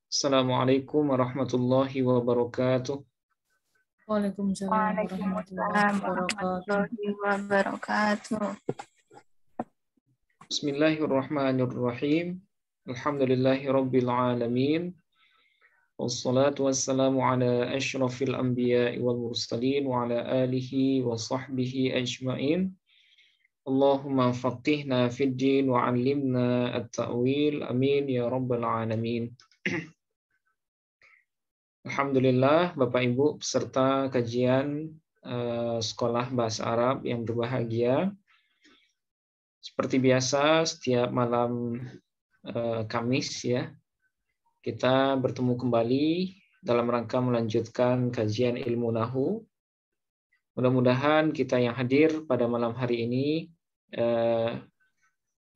Assalamualaikum warahmatullahi wabarakatuh. Waalaikumsalam warahmatullahi Waalaikumsalam wabarakatuh. warahmatullahi wabarakatuh. Bismillahirrahmanirrahim. Alhamdulillahi rabbil alamin. Wassalatu wassalamu ala asyrafil anbiya'i wal mursalin wa ala alihi wa sahbihi ajma'in. Allahumma faqihna fid din wa 'allimna at-ta'wil. Amin ya rabbal alamin. Alhamdulillah Bapak Ibu peserta kajian sekolah bahasa Arab yang berbahagia. Seperti biasa setiap malam Kamis ya, kita bertemu kembali dalam rangka melanjutkan kajian ilmu nahu. Mudah-mudahan kita yang hadir pada malam hari ini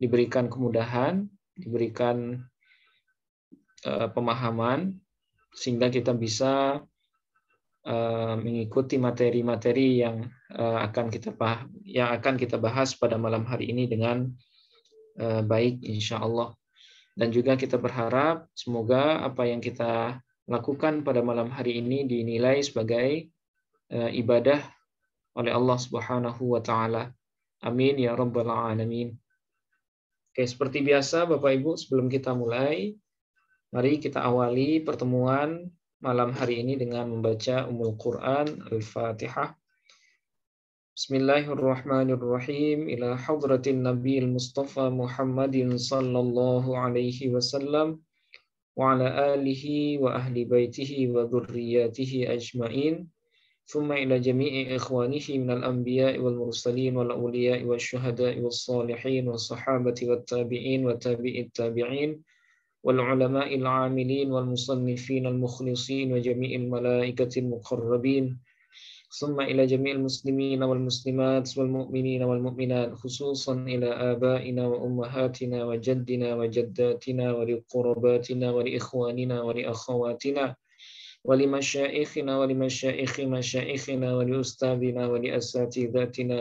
diberikan kemudahan, diberikan pemahaman sehingga kita bisa mengikuti materi-materi yang akan kita bahas pada malam hari ini dengan baik insya Allah. Dan juga kita berharap semoga apa yang kita lakukan pada malam hari ini dinilai sebagai ibadah oleh Allah Subhanahu wa taala. Amin ya rabbal alamin. Oke, seperti biasa Bapak Ibu, sebelum kita mulai, mari kita awali pertemuan malam hari ini dengan membaca Ummul Quran Al-Fatihah. Bismillahirrahmanirrahim. Ila hadratin Nabiyil Mustafa Muhammadin sallallahu alaihi wasallam wa ala alihi wa ahli baitihi wa dhurriyyatihi ajma'in. Thumma ila jami'i ikhwanihi minal anbiya'i wal mursalin wal awliya'i wasyuhada'i was salihin was sahabati wat tabi'in wa tabi'it tabi'in والعلماء العاملين والمصنفين المخلصين وجميع الملائكة المقربين ثم إلى جميع المسلمين والمسلمات والمؤمنين والمؤمنات خصوصا إلى آبائنا وأمهاتنا وجدنا وجداتنا ولقرباتنا ولإخواننا ولأخواتنا ولمشائخنا ولمشائخ مشائخنا ولأستاذنا ولأساتذتنا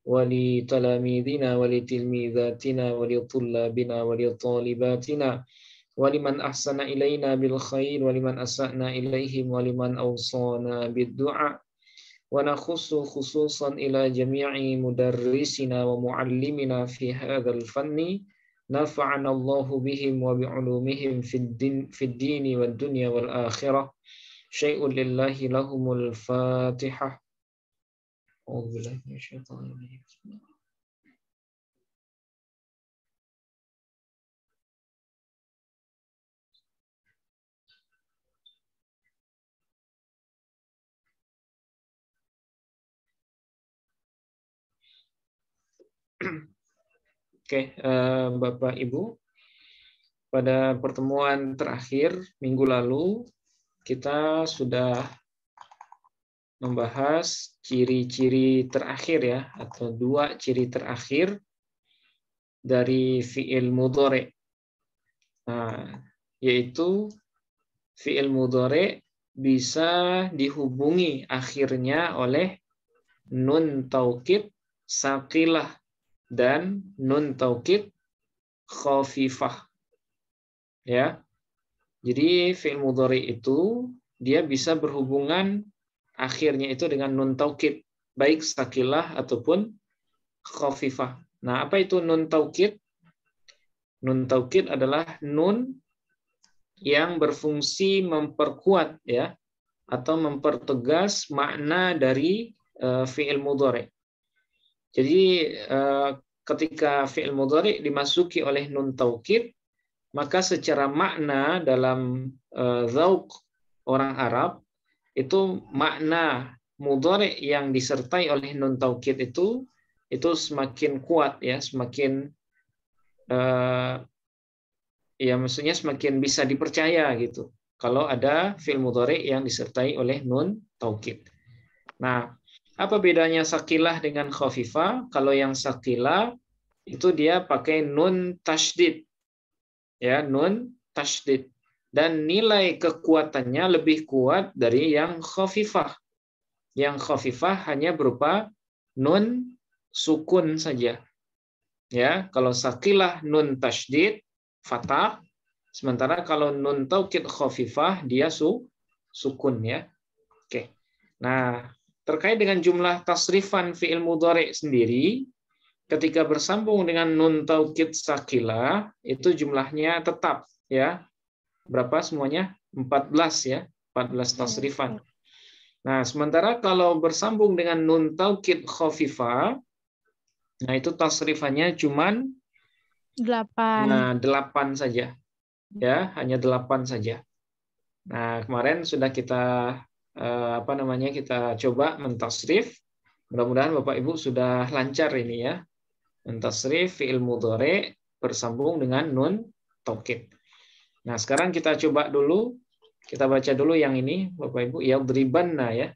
ولتلاميذنا ولتلميذاتنا ولطلابنا ولطالباتنا ولمن أحسن إلينا بالخير ولمن أسأنا إليهم ولمن أوصانا بالدعاء ونخص خصوصا إلى جميع مدرسنا ومعلمنا في هذا الفن نفعنا الله بهم وبعلومهم في الدين والدنيا والآخرة شيء لله لهم الفاتحة. أعوذ بالله من الشيطان الرجيم. Oke, Bapak Ibu, pada pertemuan terakhir minggu lalu kita sudah membahas ciri-ciri terakhir ya, atau dua ciri terakhir dari fi'il mudhari'. Nah, yaitu fi'il mudhari' bisa dihubungi akhirnya oleh nun taukid saqilah dan nun taukid khafifah. Ya. Jadi fi'il mudhari' itu dia bisa berhubungan akhirnya itu dengan nun taukid, baik sakilah ataupun khafifah. Nah, apa itu nun taukid? Nun taukid adalah nun yang berfungsi memperkuat ya, atau mempertegas makna dari fi'il mudhari'. Jadi ketika fi'il mudhari' dimasuki oleh nun taukid, maka secara makna dalam dzauq orang Arab itu makna mudhari' yang disertai oleh nun taukid itu semakin kuat ya, semakin ya maksudnya semakin bisa dipercaya gitu kalau ada fi'il mudhari' yang disertai oleh nun taukid. Nah, apa bedanya sakilah dengan khafifah? Kalau yang sakilah itu dia pakai nun tasydid. Ya, nun tasydid. Dan nilai kekuatannya lebih kuat dari yang khafifah. Yang khafifah hanya berupa nun sukun saja. Ya, kalau sakilah nun tasydid fathah, sementara kalau nun taukid khafifah dia sukun ya. Oke. Nah, terkait dengan jumlah tasrifan fi'il mudhari sendiri, ketika bersambung dengan nun taukid sakilah itu jumlahnya tetap ya. Berapa semuanya? 14 ya. 14 tasrifan. Nah, sementara kalau bersambung dengan nun taukid khafifah, nah itu tasrifannya cuman 8. 8 saja. Ya, hanya 8 saja. Nah, kemarin sudah kita kita coba mentasrif. Mudah-mudahan Bapak Ibu sudah lancar ini ya. Mentasrif fi'il mudhari bersambung dengan nun taukid. Nah, sekarang kita coba dulu. Kita baca dulu yang ini, Bapak Ibu, yadribanna ya.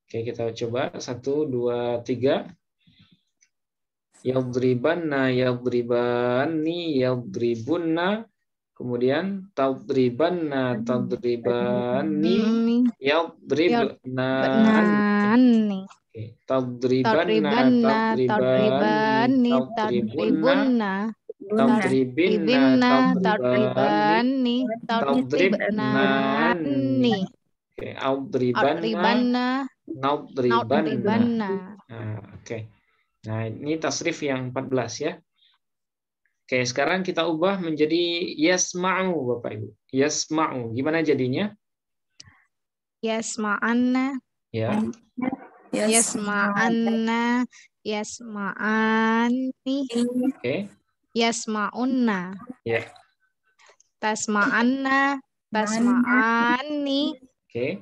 Oke, kita coba 1 2 3. Yadribanna, yadribani, yadribunna. Kemudian tadribanna, tadribani, yadribna. Oke, tadribanna, tadribani, tadribunna. Tadribinna, tadribani, tadribnani. Oke, audribanna, naudribanna. Nah, oke. Nah, ini tasrif yang 14 ya. Oke, sekarang kita ubah menjadi yasma'u Bapak Ibu. Yasma'u. Gimana jadinya? Yasma'anna. Ya. Yasma'anna. Yasma'ani. Oke. Yasma'unna. Ya. Tasma'anna. Tasma'ani. Oke.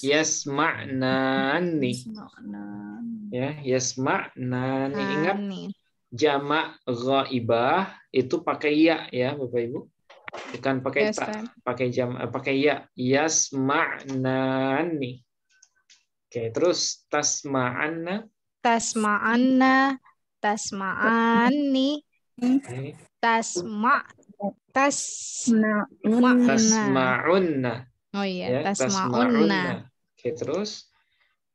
Yasma'nani. Ya, yasma'nani. Ingat jamak ghaibah itu pakai ya Bapak Ibu. Bukan pakai ta, pakai ya. Yasma'nani. Oke, terus tasma'anna. Tasma'anna. Tasma'ani. Tasma'unna. Oh iya, ya, tasma'unna. Oke, terus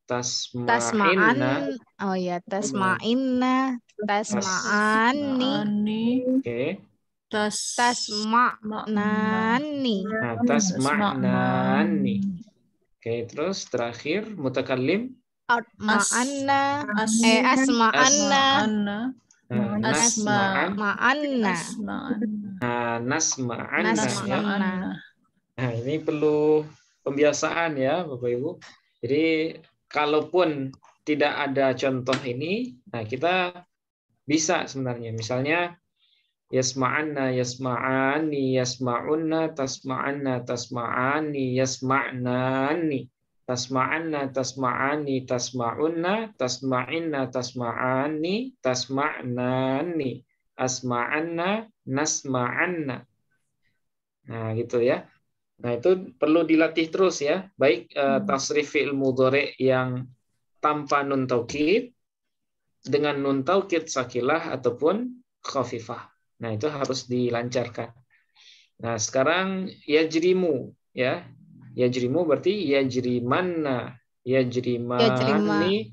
tasma'inna. Oh iya, tasma'inna. Tasma'ani. Oke. Tasma'nani. Nah, tasma'nani. Oke, terus terakhir mutakallim. Asma'anna. Asma'anna. Nasma'anna. Nasma'anna. Nah, ini perlu pembiasaan ya, Bapak Ibu. Jadi, kalaupun tidak ada contoh ini, nah kita bisa sebenarnya. Misalnya, yasma'anna, yasma'ani, yasma'unna, tasma'anna, tasma'ani, yasma'nani. Tasma'anna, tasma'ani, tasma'unna, tasma'inna, tasma'ani, tasma'nani, asma'anna, nasma'anna. Nah, gitu ya. Nah, itu perlu dilatih terus ya. Baik tasrif fi'il mudhari yang tanpa nun taukid dengan nun taukid sakilah ataupun khafifah. Nah, itu harus dilancarkan. Nah, sekarang yajrimu ya. Yajrimu berarti yajrimanna, yajrimani,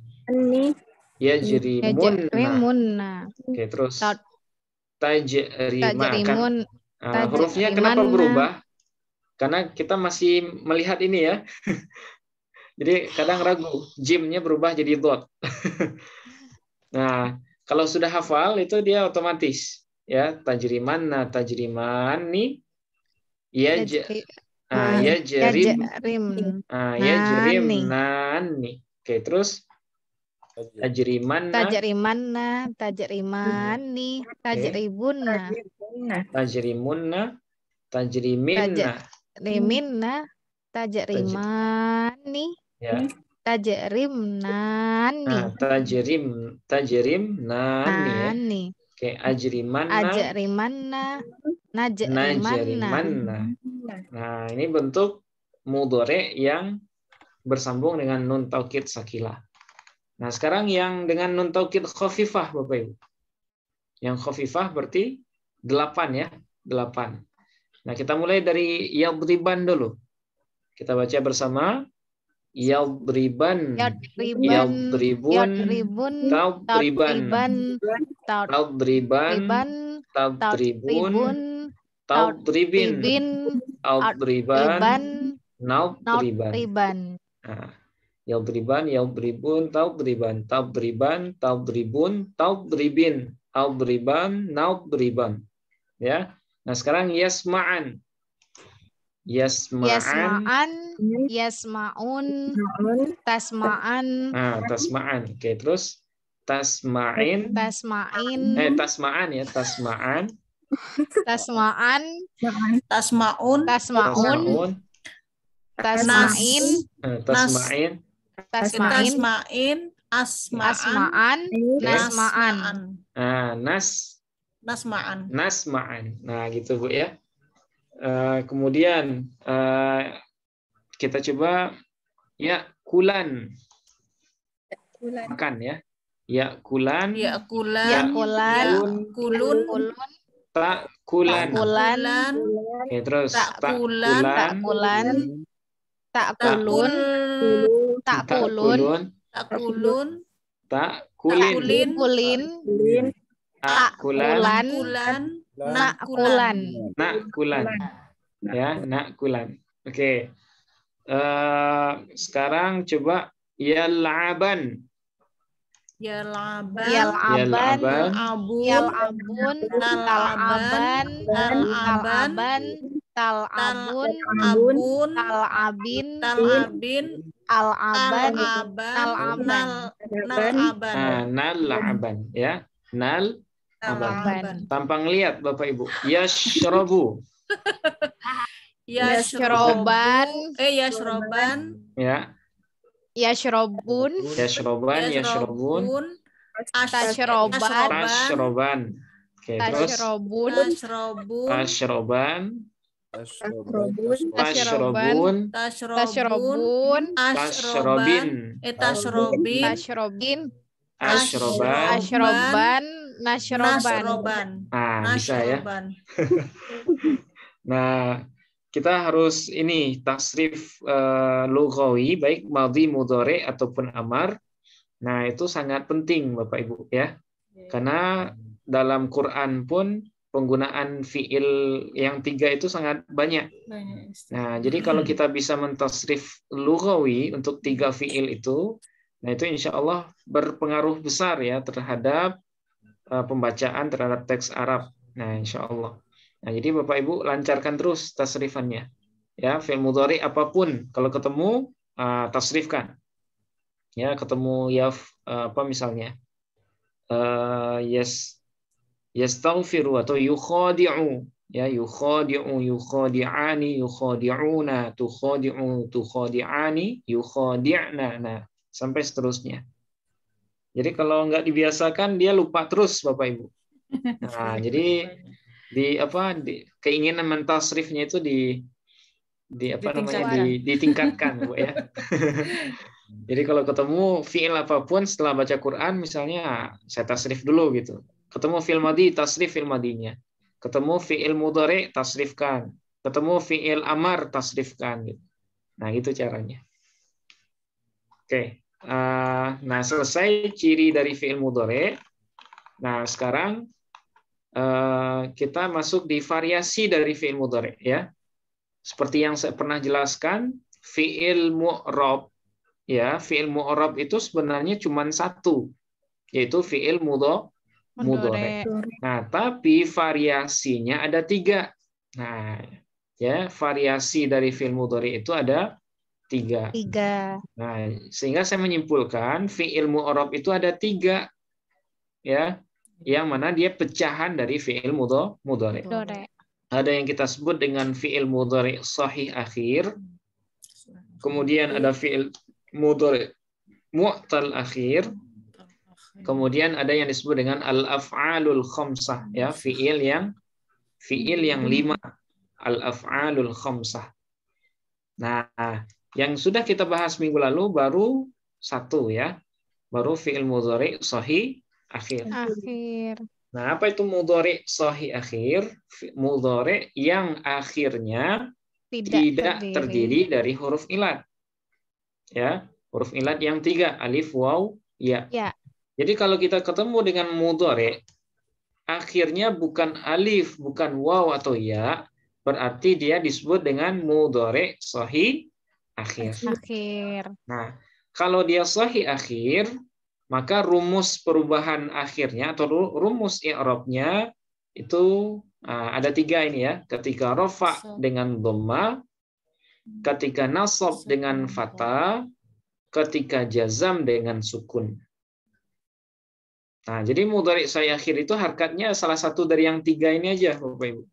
yajrimunna. Oke, terus tajrimakan. Hurufnya kenapa berubah? Karena kita masih melihat ini ya. Jadi kadang ragu, jimnya berubah jadi dot. Nah, kalau sudah hafal itu dia otomatis ya, tajrimanna, tajrimani, yajrimnani. Oke, terus tajrimanna, tajrimani, tajribunna, tajrimunna, tajriminna, tajrimani, tajrimnani. Nah, tajrimnani. Oke, ajrimanna, najrimanna. Nah, ini bentuk mudhari yang bersambung dengan nun taukid sakilah. Nah, sekarang yang dengan nun taukid khafifah, Bapak Ibu. Yang khafifah berarti 8 ya, 8. Nah, kita mulai dari yadriban dulu. Kita baca bersama. Yadriban. Yadriban. Yadribun. Yadribun. Tadriban. Tadriban. Tadriban. Tadribun. Tadribun. Tadribin. Tadribin. Adriban. Adriban. Nadriban. Nadriban. Nah, yadriban, yadribun, tadriban, tadriban, tadribun, tadribin, adriban, nadriban. Ya. Nah, sekarang yasma'an. Yasma'an. Yasma'an. Yasma'un. Tasma'an. Nah, tasma'an. Oke, terus tasma'in. Tasma'in. Tasma'an ya, tasma'an. Tasma'an. Tasmaun. Tasma'un. Tasma'in. Tasma'in. Tasma'in. Asma'an. Nasma'an. Nah, Nasma'an. nasma'an. Nah, gitu Bu ya. Kemudian kita coba ya kulan. Makan ya. Ya kulan. Yakulan. Yakulan. Kulun. Tak kulan. Takulan. Oke, terus Takulan. Takulan. Takulun. Takulun. Takulun. Takulun. Takulin. Kulin. Takulan. Kulan. Nakulan. Nakulan. Ya, nakulan. Oke. Sekarang coba yal'aban. Yalaban. Yal'aban. Abun. Yal'abun. Tal'aban. Tal'aban. Tal'abun. Abun. Tal'abin. Talabin. Al'aban. Alaban. Nal'aban. Nalaban. Nal'aban ya. Nal'aban. Nalaban. Tanpa ngelihat Bapak Ibu. Yashrabu. Yashroban. Yashroban. Ya. Yashrobun. Yashroban, yashrobun. Tashroban. Tashroban. Oke, terus Tashrobun. Tashroban. tashroban. Tashrobun. Tashrobun. Tashrobun. Tashrobin. Tashrobin. Tashrobin. Ashroban. Ashroban. Nashroban. Nasroban. Nah, bisa ya. Nah, kita harus ini tasrif lughawi baik madhi, mudhari ataupun amar. Nah, itu sangat penting Bapak Ibu ya. Karena dalam Quran pun penggunaan fiil yang 3 itu sangat banyak. Nah, jadi kalau kita bisa mentasrif lughawi untuk 3 fiil itu, nah itu insya Allah berpengaruh besar ya terhadap pembacaan terhadap teks Arab. Nah, insya Allah. Nah, jadi Bapak Ibu lancarkan terus tasrifannya. Ya, fi'il mudhari apapun kalau ketemu tasrifkan. Ya, ketemu apa misalnya? Yastaghfiru atau yukhadi'u. Ya, yukhadi'u, yukhadi'ani, yukhadi'una, tukhadi'u, tukhadi'ani, yukhadi'na. Nah, sampai seterusnya. Jadi kalau nggak dibiasakan dia lupa terus Bapak Ibu. Nah, jadi keinginan mentasrifnya itu ditingkatkan Bu ya. Jadi kalau ketemu fiil apapun setelah baca Quran misalnya saya tasrif dulu gitu. Ketemu fiil madhi, tasrif fiil madhinya. Ketemu fiil mudhari, tasrifkan. Ketemu fiil amar, tasrifkan gitu. Nah, itu caranya. Oke. Nah, selesai ciri dari fiil mudhari. Nah, sekarang kita masuk di variasi dari fiil mudhari ya. Seperti yang saya pernah jelaskan, fiil mu'rab ya, fiil mu'rab itu sebenarnya cuma satu, yaitu fiil mudhari. Nah, tapi variasinya ada 3. Nah, ya, variasi dari fiil mudhari itu ada 3. Nah, sehingga saya menyimpulkan fiil mu'rab itu ada 3 ya, yang mana dia pecahan dari fiil mudhari. Ada yang kita sebut dengan fiil mudhari sahih akhir. Kemudian ada fiil mudhari mu'tal akhir. Kemudian ada yang disebut dengan al-af'alul khamsah ya, fiil yang 5. Al-af'alul khamsah. Nah, yang sudah kita bahas minggu lalu baru 1 ya. Baru fiil mudhari sahih akhir. Nah, apa itu mudhari sahih akhir? Mudhari yang akhirnya tidak terdiri dari huruf ilat. Ya, huruf ilat yang 3, alif, waw, ya. Ya. Jadi kalau kita ketemu dengan mudhari, akhirnya bukan alif, bukan waw atau ya, berarti dia disebut dengan mudhari sahih akhir. Akhir. Nah, kalau dia sahih akhir, maka rumus perubahan akhirnya atau rumus i'rabnya itu ada 3 ini ya. Ketika rafa dengan dhamma, ketika nasab dengan fathah, ketika jazam dengan sukun. Nah, jadi mudhari sahih akhir itu harkatnya salah satu dari yang 3 ini aja, Bapak Ibu.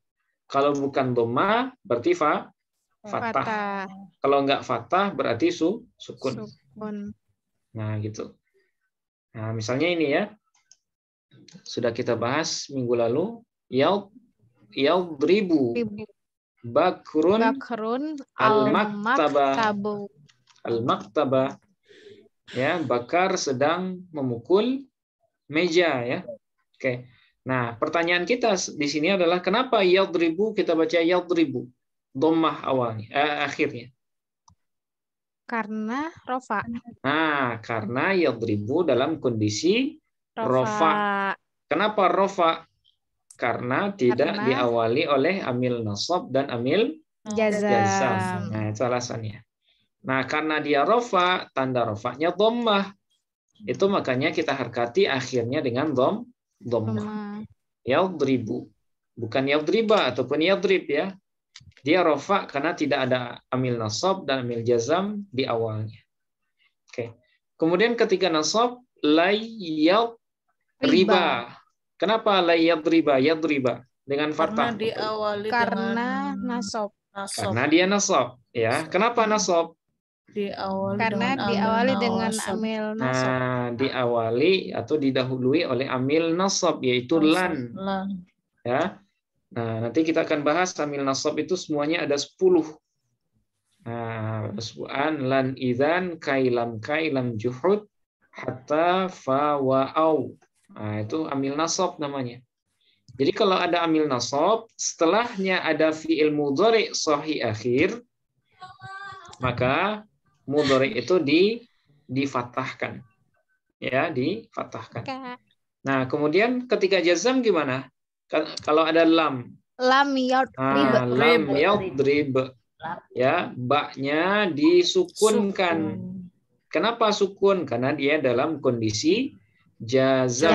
Kalau bukan dhamma berarti fathah. Kalau enggak fathah berarti sukun. Nah, gitu. Nah, misalnya ini ya. Sudah kita bahas minggu lalu. Yadribu Bakrun al-maktaba. Ya, Bakar sedang memukul meja ya. Oke. Nah, pertanyaan kita di sini adalah kenapa yadribu kita baca yadribu? Dhammah awalnya, akhirnya. Karena rofa. Nah, karena yadribu dalam kondisi rofa. Kenapa rofa? Karena tidak diawali oleh amil nasab dan amil jazam. Nah, itu alasannya. Nah, karena dia rofa, tanda rofanya dhammah. Itu makanya kita harkati akhirnya dengan dhammah. Yadribu. Bukan yadriba ataupun yadrib ya. Dia rofa karena tidak ada amil nasab dan amil jazam di awalnya. Oke. Kemudian ketika nasab layadriba. Kenapa layadriba? Yadriba dengan fathah. Karena diawali karena dengan nasab. Karena dia nasab, ya. Kenapa nasab? Diawali dengan amil nasab. Nah, diawali atau didahului oleh amil nasab yaitu lan. Ya. Nah, nanti kita akan bahas amil nasab itu semuanya ada 10. Nah, su'an lan idzan kailam juhud hatta fa wa au. Nah, itu amil nasab namanya. Jadi kalau ada amil nasab, setelahnya ada fi'il mudhari sahih akhir, maka mudhari itu difathahkan. Ya, difathahkan. Nah, kemudian ketika jazam gimana? Kalau ada lam. Lam yadrib. Ya, baknya disukunkan. Kenapa sukun? Karena dia dalam kondisi jazam.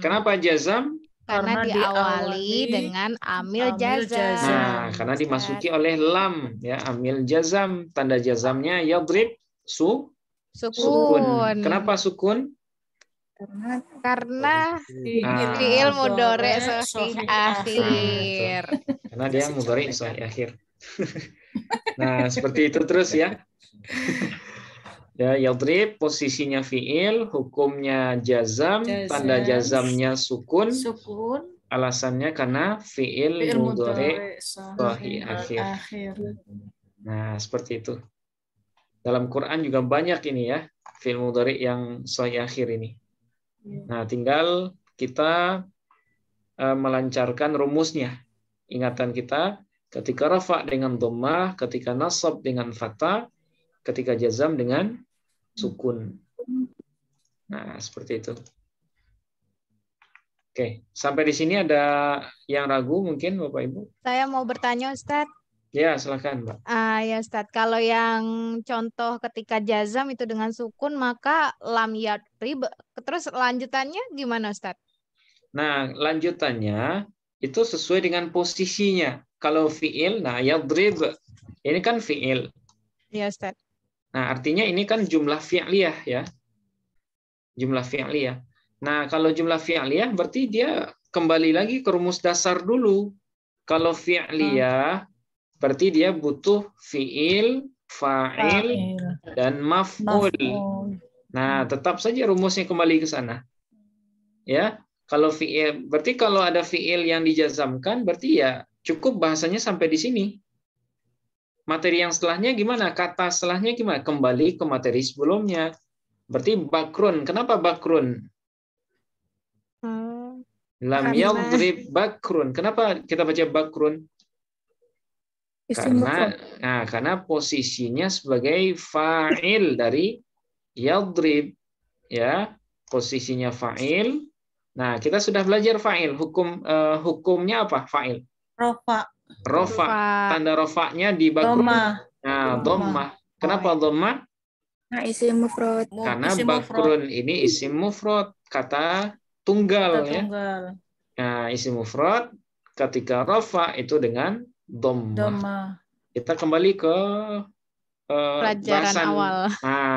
Kenapa jazam? Karena diawali dengan amil jazam. Nah, karena dimasuki oleh lam, ya, amil jazam. Tanda jazamnya yadrib sukun. Kenapa sukun? Karena fi'il mudhari sahih akhir. Karena dia mudhari sahih akhir. Nah, seperti itu terus ya. Ya, yadrib posisinya fi'il, hukumnya jazam, tanda jazamnya sukun. Alasannya karena fi'il mudhari sahih akhir. Nah, seperti itu. Dalam Quran juga banyak ini ya, fi'il mudhari yang sahih akhir ini. Nah, tinggal kita melancarkan rumusnya. Ingatan kita ketika rafa dengan dhammah, ketika nasab dengan fathah, ketika jazam dengan sukun. Nah, seperti itu. Oke, sampai di sini ada yang ragu mungkin Bapak Ibu? Saya mau bertanya Ustadz. Ya, silakan, Mbak. Ya Ustadz, kalau yang contoh ketika jazam itu dengan sukun, maka lam yadrib. Terus lanjutannya gimana Ustadz? Nah, lanjutannya itu sesuai dengan posisinya. Kalau fi'il, nah yadrib, ini kan fi'il. Ya Ustadz. Nah, artinya ini kan jumlah fi'liyah ya. Jumlah fi'liyah. Nah, kalau jumlah fi'liyah berarti dia kembali lagi ke rumus dasar dulu. Kalau fi'liyah berarti dia butuh fi'il, fa'il, dan maf'ul. Nah, tetap saja rumusnya kembali ke sana. Ya, kalau fi'il, berarti kalau ada fi'il yang dijazamkan, berarti ya cukup bahasanya sampai di sini. Materi yang setelahnya gimana? Kata setelahnya gimana? Kembali ke materi sebelumnya. Berarti bakrun. Kenapa bakrun? Lam yadrib bakrun. Kenapa kita baca bakrun? Karena posisinya sebagai fa'il dari yadrib, ya, posisinya fa'il. Nah, kita sudah belajar fa'il. Hukumnya apa fa'il? Rofa. Rofa. Tanda rofanya di bakrun. Nah, dhammah. Kenapa dhammah? Isim mufrad. Karena bakrun ini isim mufrad, kata tunggal, ya. Nah, isim mufrad ketika rofa itu dengan dhammah. Kita kembali ke Pelajaran awal.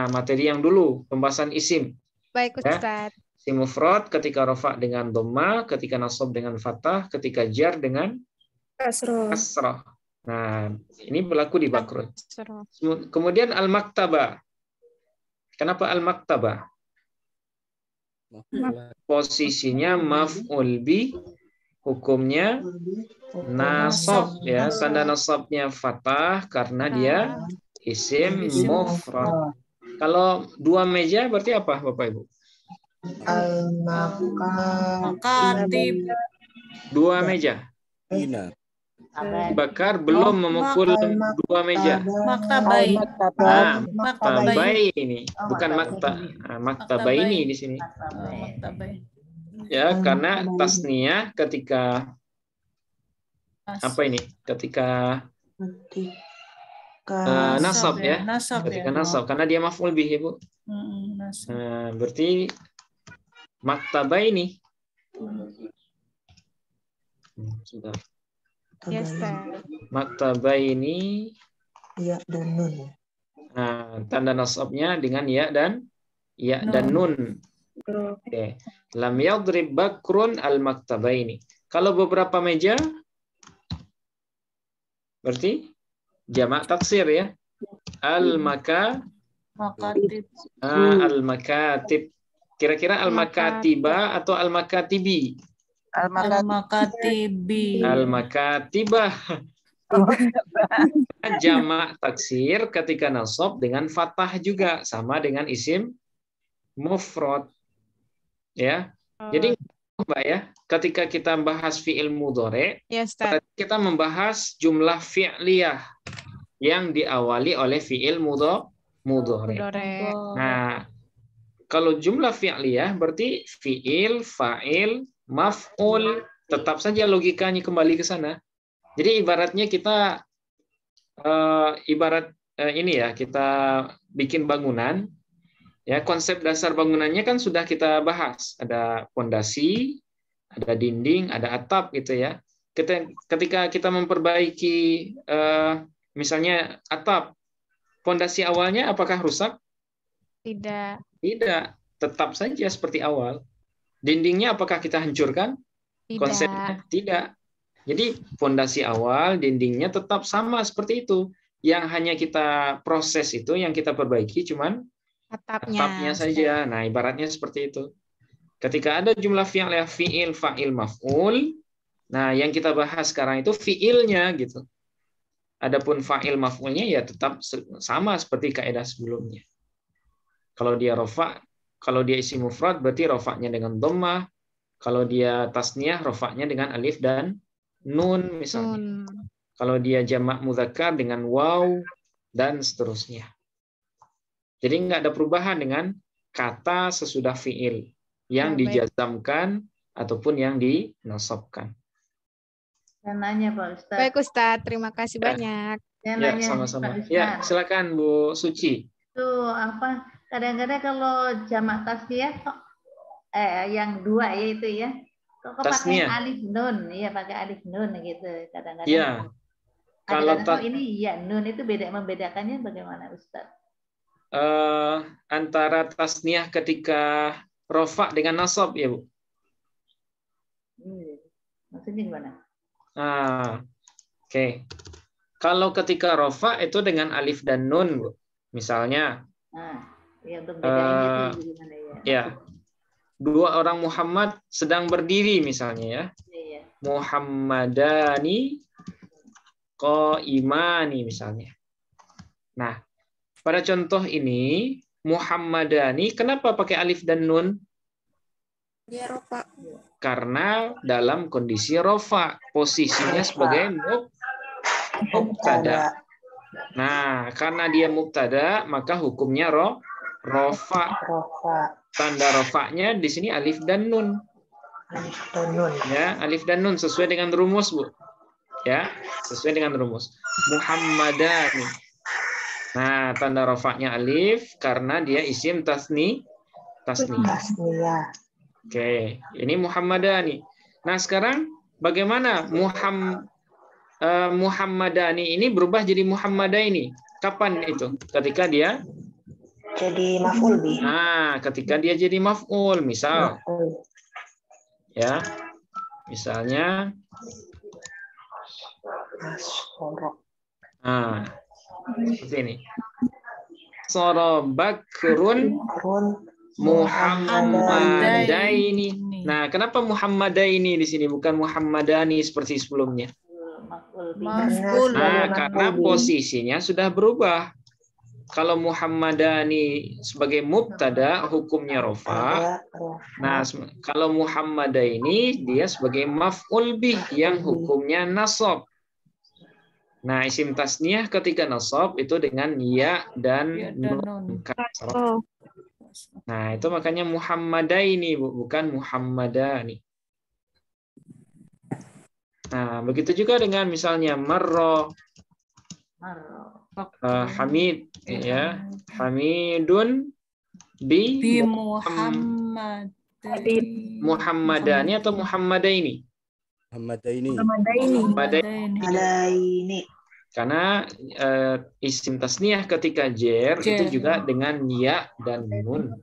Materi yang dulu, pembahasan isim. Baik, Ustaz. Isim mufrad ketika rofa dengan dhammah, ketika nasab dengan fathah, ketika jar dengan kasrah. Nah, ini berlaku di bakrun. Kemudian al-maktabah. Kenapa al-maktabah? Posisinya maf'ul bi, hukumnya nasab, ya. Tanda nasabnya fathah karena dia isim mufrad. Kalau 2 meja berarti apa, Bapak Ibu? Al-makatib. 2 meja. Bakar belum memukul 2 meja. Maktabai. Maktabai ini bukan maktabai ini di sini. Maktabai. Ya, karena tasniyah ketika apa ini? Ketika nasab, ya. Ketika nasab karena dia maf'ul bih, Ibu. Nah, berarti maktabai ini. Sudah. Yes, Maktabai ini ya dan nun. Nah, tanda nasabnya dengan ya dan nun. Oke. Lam yadrib bakrun al-maktabaini. Kalau beberapa meja berarti jamak taksir, ya. Al-makatib. Kira-kira al-makatiba atau al-makatibi? Al-makatibah. Jamak taksir ketika nasab dengan fathah juga sama dengan isim mufrad, ya. Jadi Mbak, ya, ketika kita bahas fi'il mudhari, kita membahas jumlah fi'liyah yang diawali oleh fi'il mudhari. Nah, kalau jumlah fi'liyah berarti fi'il, fa'il, maf'ul, tetap saja logikanya kembali ke sana. Jadi ibaratnya kita ini ya, kita bikin bangunan, ya, konsep dasar bangunannya kan sudah kita bahas. Ada pondasi, ada dinding, ada atap, gitu ya. Ketika kita memperbaiki misalnya atap, pondasi awalnya apakah rusak? Tidak. Tetap saja seperti awal. Dindingnya apakah kita hancurkan? Tidak. Konsepnya tidak. Jadi fondasi awal, dindingnya tetap sama seperti itu. Yang hanya kita proses itu, yang kita perbaiki cuman atapnya saja. Nah, ibaratnya seperti itu. Ketika ada jumlah fi'il, fa'il, maf'ul, nah yang kita bahas sekarang itu fi'ilnya, gitu. Adapun fa'il maf'ulnya ya tetap sama seperti kaidah sebelumnya. Kalau dia rofa, kalau dia isim mufrad berarti rofaknya dengan dhammah. Kalau dia tasniyah rofaknya dengan alif dan nun misalnya. Kalau dia jamak mudzakkar dengan waw dan seterusnya. Jadi nggak ada perubahan dengan kata sesudah fi'il yang dijazamkan ataupun yang dinasabkan. Yang nanya Pak Ustadz. Baik Ustadz, terima kasih banyak. Ya, sama-sama. Ya, silakan Bu Suci. Itu apa? Kadang-kadang kalau jamak tasniyah yang 2 ya itu ya. Kok pakai alif nun, ya pakai alif nun gitu kadang-kadang. Iya. Kalau ini ya nun itu membedakannya bagaimana Ustaz? Antara tasniyah ketika rofa dengan nasab ya, Bu. Maksudnya gimana? Oke. Kalau ketika rofa itu dengan alif dan nun, Bu. Misalnya ya, untuk bedainnya itu gimana ya? Ya. 2 orang Muhammad sedang berdiri misalnya, ya. Iya. Muhammadani qaimani misalnya. Nah, pada contoh ini Muhammadani kenapa pakai alif dan nun? Dia rofa. Karena dalam kondisi rofa, posisinya sebagai mubtada. Nah, karena dia mubtada, maka hukumnya rofa. Rofa. Tanda rofanya di sini alif dan nun. Alif dan nun. Ya, alif dan nun sesuai dengan rumus, Bu. Ya, sesuai dengan rumus. Muhammadani. Nah, tanda rofanya alif karena dia isim tasni. Tasniyah. Oke, ini Muhammadani. Nah, sekarang bagaimana Muhammadani ini berubah jadi Muhammadaini? Kapan itu? Ketika dia Jadi maf'ul bih. Nah, ketika dia jadi maf'ul, misal Maf'ul. ya. Misalnya Nasoro. nah, seperti ini. Soro bakrun Kurun. Muhammadaini. Nah, kenapa Muhammadaini di sini bukan Muhammadani seperti sebelumnya? Maf'ul. Nah, karena posisinya sudah berubah. Kalau Muhammadani sebagai mubtada hukumnya rofa. Nah, kalau Muhammadaini dia sebagai maf'ul bih yang hukumnya nasab. Nah, isim tasniyah ketika nasab itu dengan ya dan nun kasrah. Nah, itu makanya Muhammadaini bukan Muhammadani. Nah, begitu juga dengan misalnya marro, Hamid, ya, Hamidun bi Muhammadani atau Muhammadaini? Muhammadaini. Ini. Karena isim tasniyah ketika jer itu juga dengan ya dan nun.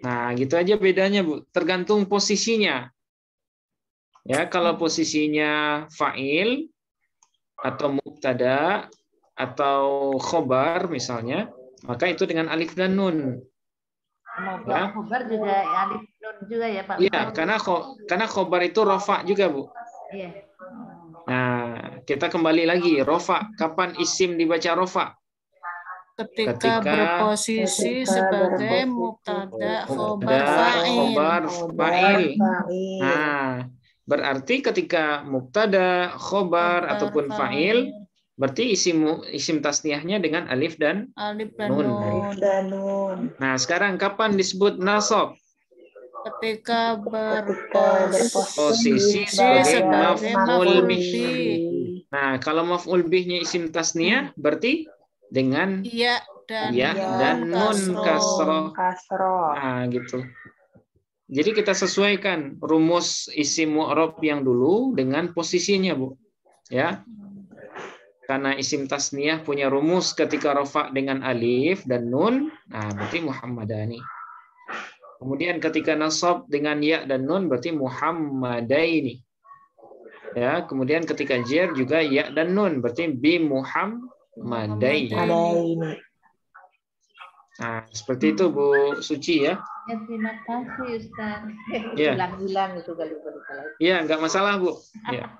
Nah, gitu aja bedanya, Bu. Tergantung posisinya. Ya, kalau posisinya fa'il atau mubtada atau khobar misalnya, maka itu dengan alif dan nun. Ya. Khobar juga alif nun juga ya, Pak. Iya, karena khobar itu rofa juga, Bu. Iya. Nah, kita kembali lagi rofa. Kapan isim dibaca rofa? Ketika berposisi sebagai mubtada khobar fa'il. Nah, berarti ketika mubtada, khobar ataupun fa'il, berarti isim tasniyahnya dengan alif dan nun. Nah, sekarang kapan disebut nasab? Ketika berposisi sebagai maf'ul bih. Nah, kalau maf'ul bihnya isim tasniyah berarti dengan ya dan nun kasroh. Nah, gitu. Jadi kita sesuaikan rumus isim mu'rab yang dulu dengan posisinya, Bu. Ya. Karena isim tasniyah punya rumus ketika rafa dengan alif dan nun, nah berarti Muhammadani. Kemudian ketika nasab dengan ya dan nun berarti Muhammadaini. Ya, kemudian ketika jer juga ya dan nun berarti bi Muhammadaini. Nah, seperti itu Bu Suci ya. Ya, terima kasih Ustaz. Ya. Ulang-ulang itu kali kalau. Iya, nggak masalah, Bu. Ya.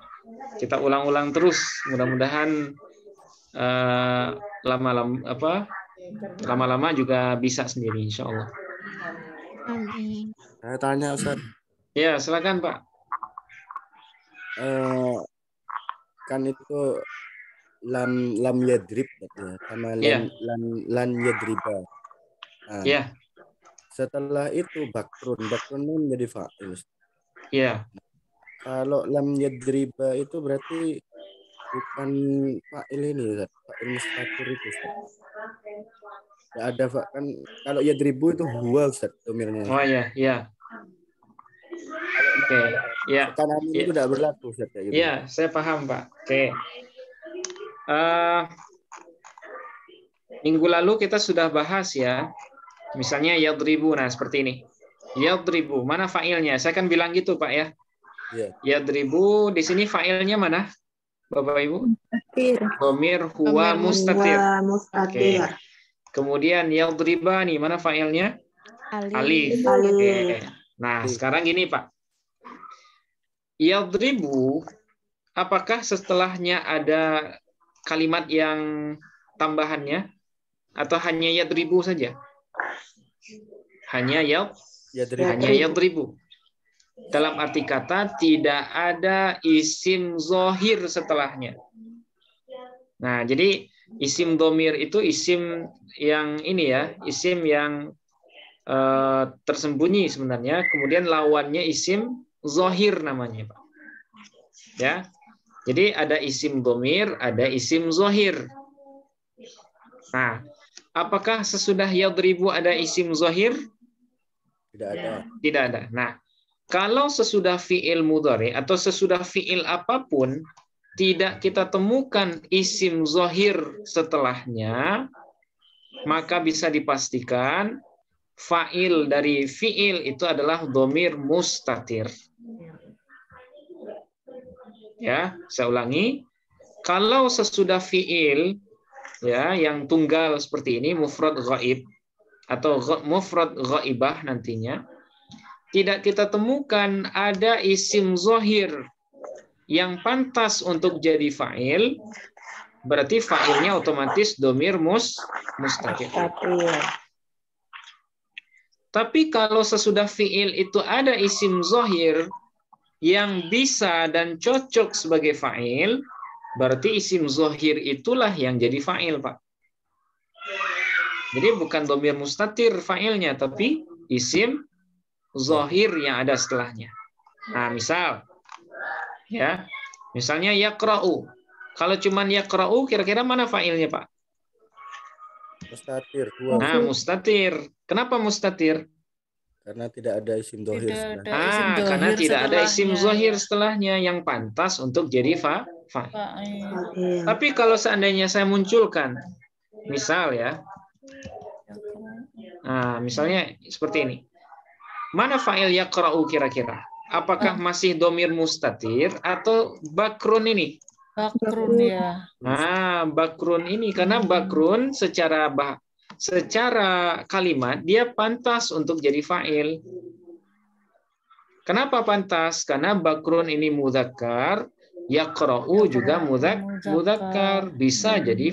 Kita ulang-ulang terus. Mudah-mudahan lama-lama juga bisa sendiri, insya Allah. Saya tanya Ustaz. Ya, silakan Pak. Kan itu lam yadrib ya, sama lan yadriba. Nah, ya. Setelah itu bakrun jadi fa'il. Iya. Kalau lam yadriba itu berarti bukan fa'il ini, Ustaz. Fa'il mustatir itu, Ustaz. Ya ada kan kalau yadribu itu huwa, Ustaz, domirnya. Oh ya. Oke. Ya. Karena ini tidak berlaku, Ustaz, kayak gitu. Iya, saya paham, Pak. Oke. Minggu lalu kita sudah bahas ya. Misalnya yadribu, nah seperti ini. Yadribu, mana fa'ilnya? Saya kan bilang gitu, Pak ya. Iya. Yadribu, di sini fa'ilnya mana? Bapak Ibu? Dhamir huwa mustatir. Oke. Kemudian yadribani, mana fa'ilnya? Alif. Oke. Nah, sekarang gini, Pak. Yadribu, apakah setelahnya ada kalimat yang tambahannya? Atau hanya yadribu saja? Hanya yadribu. Dalam arti kata tidak ada isim zohir setelahnya. Nah, jadi isim domir itu isim yang ini ya, isim yang tersembunyi sebenarnya. Kemudian lawannya isim zohir namanya, Pak. Ya, jadi ada isim domir, ada isim zohir. Nah, apakah sesudah yadribu ada isim zohir? Tidak ada. Tidak ada. Nah, kalau sesudah fi'il mudhari atau sesudah fi'il apapun tidak kita temukan isim zohir setelahnya, maka bisa dipastikan fa'il dari fi'il itu adalah domir mustatir. Ya, saya ulangi. Kalau sesudah fi'il ya yang tunggal seperti ini mufrad ghaib atau mufrad ghaibah nantinya tidak kita temukan ada isim zohir yang pantas untuk jadi fa'il, berarti fa'ilnya otomatis domir mustatir. Tapi kalau sesudah fi'il itu ada isim zohir yang bisa dan cocok sebagai fa'il, berarti isim zohir itulah yang jadi fa'il, Pak. Jadi bukan domir mustatir fa'ilnya, tapi isim zohir yang ada setelahnya. Nah, misalnya yaqra'u. Kalau cuman yaqra'u, kira-kira mana fa'ilnya, Pak? Mustatir. Nah, mustatir. Kenapa mustatir? Karena tidak ada isim zohir. Karena tidak ada isim zohir setelahnya yang pantas untuk jadi fa'il. Tapi kalau seandainya saya munculkan, misal ya, nah, misalnya seperti ini. Mana fa'il yaqra'u kira-kira? Apakah masih domir mustatir atau bakrun ini? Bakrun ya. Nah, bakrun ini karena bakrun secara kalimat dia pantas untuk jadi fa'il. Kenapa pantas? Karena bakrun ini mudzakkar, yaqra'u juga mudzakkar, bisa jadi